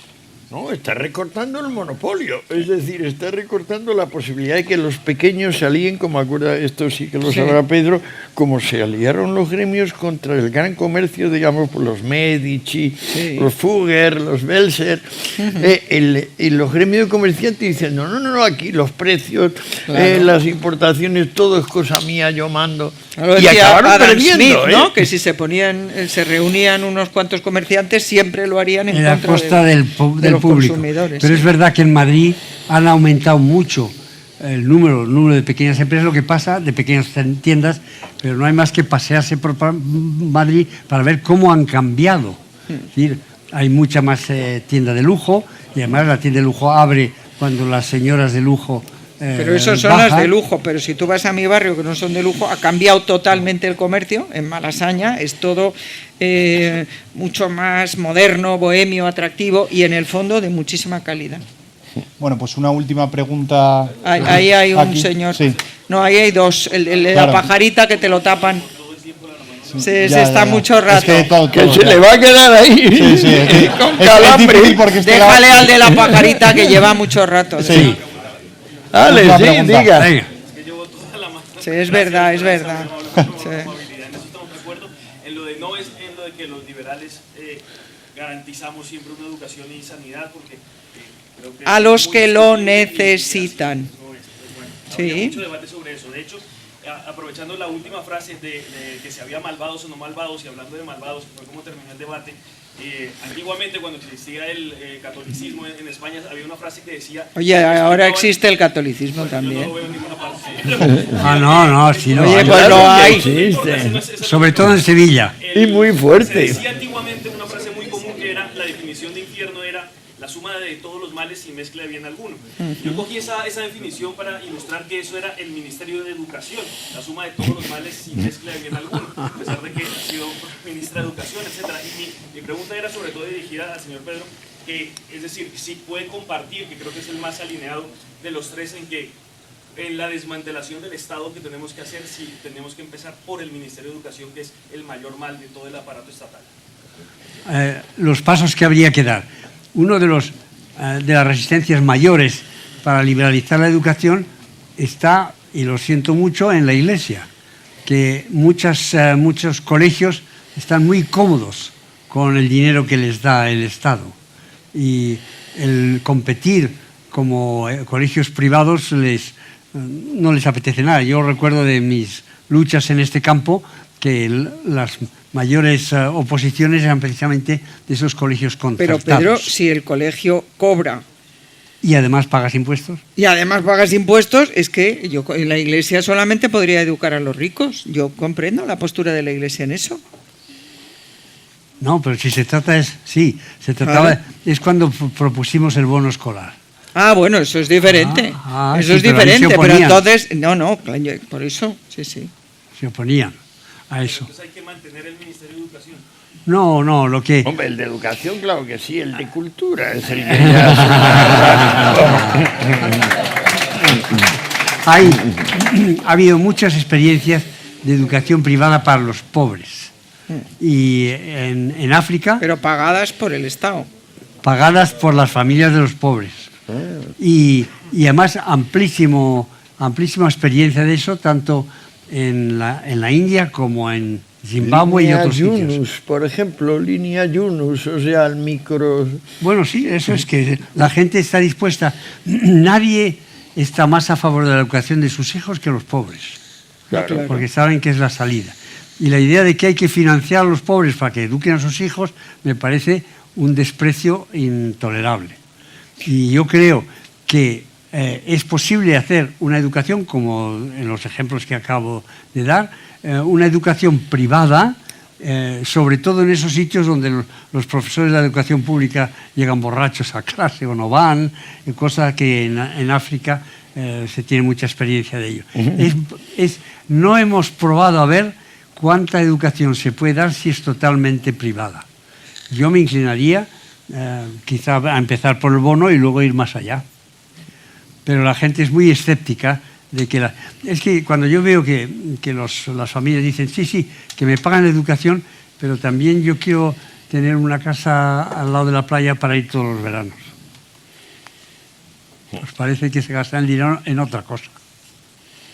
No, está recortando el monopolio, es decir, está recortando la posibilidad de que los pequeños se alíen, como acuerda, esto sí que lo sabrá Pedro, como se aliaron los gremios contra el gran comercio, digamos, por los Medici, los Fugger, los Belser, y los gremios de comerciantes dicen, no, aquí los precios, las importaciones, todo es cosa mía, yo mando. Y acabaron perdiendo, Smith, ¿no? Que si se reunían unos cuantos comerciantes, siempre lo harían en la contra costa del público. Consumidores. Pero es verdad que en Madrid han aumentado mucho el número de pequeñas empresas, lo que pasa de pequeñas tiendas, pero no hay más que pasearse por Madrid para ver cómo han cambiado. Es decir, hay mucha más tienda de lujo, y además la tienda de lujo abre cuando las señoras de lujo pero esos son las de lujo, pero si tú vas a mi barrio que no son de lujo, ha cambiado totalmente el comercio. En Malasaña es todo mucho más moderno, bohemio, atractivo y en el fondo de muchísima calidad. Bueno, pues una última pregunta. Ahí hay un aquí. señor. Sí. No, ahí hay dos. El de claro. La pajarita que te lo tapan. Se Ya, está mucho rato. Es que, todo, se le va a quedar ahí. Sí, con calambre. Déjale al de la pajarita que lleva mucho rato. Sí. Dale, diga. Sí, es verdad. Sí. En eso estamos de acuerdo. En lo de que los liberales garantizamos siempre una educación y sanidad, porque creo que a los que lo necesitan. Había mucho debate sobre eso. De hecho, aprovechando la última frase de que si había malvados o no malvados, y hablando de malvados, que fue como terminó el debate, antiguamente cuando existía el catolicismo en España había una frase que decía... Oye, ahora existe el catolicismo también. Yo no lo veo en ninguna parte. No, sí lo Oye, hay. pues lo hay. Existe. Sobre todo en Sevilla. Y muy fuerte. Se decía antiguamente una frase muy común que era, la definición de infierno era la suma de todos los males sin mezcla de bien alguno. Yo cogí esa definición para ilustrar que eso era el Ministerio de Educación, la suma de todos los males sin mezcla de bien alguno, a pesar de que ha sido ministra de Educación, etc. Y mi pregunta era sobre todo dirigida al señor Pedro, que es decir, si puede compartir, que creo que es el más alineado de los tres, en que en la desmantelación del Estado que tenemos que hacer, si tenemos que empezar por el Ministerio de Educación, que es el mayor mal de todo el aparato estatal. Los pasos que habría que dar. Uno de las resistencias mayores para liberalizar la educación está, y lo siento mucho, en la Iglesia, que muchos colegios están muy cómodos con el dinero que les da el Estado, y el competir como colegios privados no les apetece nada. Yo recuerdo de mis luchas en este campo que las mayores oposiciones eran precisamente de esos colegios concertados. Pero Pedro, si el colegio cobra y además pagas impuestos. Y además pagas impuestos, es que la Iglesia solamente podría educar a los ricos. Yo comprendo la postura de la Iglesia en eso. No, pero si se trata se trataba, Vale. es cuando propusimos el bono escolar. Ah, bueno, eso es diferente. Eso sí, es pero ahí se diferente, pero oponían. entonces, no, claro, por eso, sí. Se oponían a eso. Entonces hay que mantener el Ministerio de Educación. No, lo que... Hombre, el de educación, claro que sí, el de cultura es el que ya... Ha habido muchas experiencias de educación privada para los pobres. Y en África... Pero pagadas por el Estado. Pagadas por las familias de los pobres. Y además amplísima experiencia de eso, tanto en la India como en Zimbabue y otros Yunus, sitios. por ejemplo, línea Yunus, o sea, el micro... Bueno, sí, eso es que la gente está dispuesta. Nadie está más a favor de la educación de sus hijos que los pobres. Claro. Porque saben que es la salida. Y la idea de que hay que financiar a los pobres para que eduquen a sus hijos me parece un desprecio intolerable. Y yo creo que es posible hacer una educación, como en los ejemplos que acabo de dar, una educación privada, sobre todo en esos sitios donde los profesores de la educación pública llegan borrachos a clase o no van, cosa que en África se tiene mucha experiencia de ello. No hemos probado a ver cuánta educación se puede dar si es totalmente privada. Yo me inclinaría quizá a empezar por el bono y luego ir más allá. Pero la gente es muy escéptica de que es que cuando yo veo que las familias dicen sí, que me pagan la educación, pero también yo quiero tener una casa al lado de la playa para ir todos los veranos. Pues parece que se gasta el dinero en otra cosa.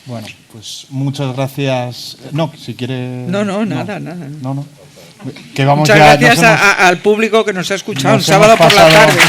Bueno, pues muchas gracias. No, si quiere... No, nada. No. Que vamos Muchas ya, gracias al público que nos ha escuchado el nos sábado hemos por la pasado- tarde.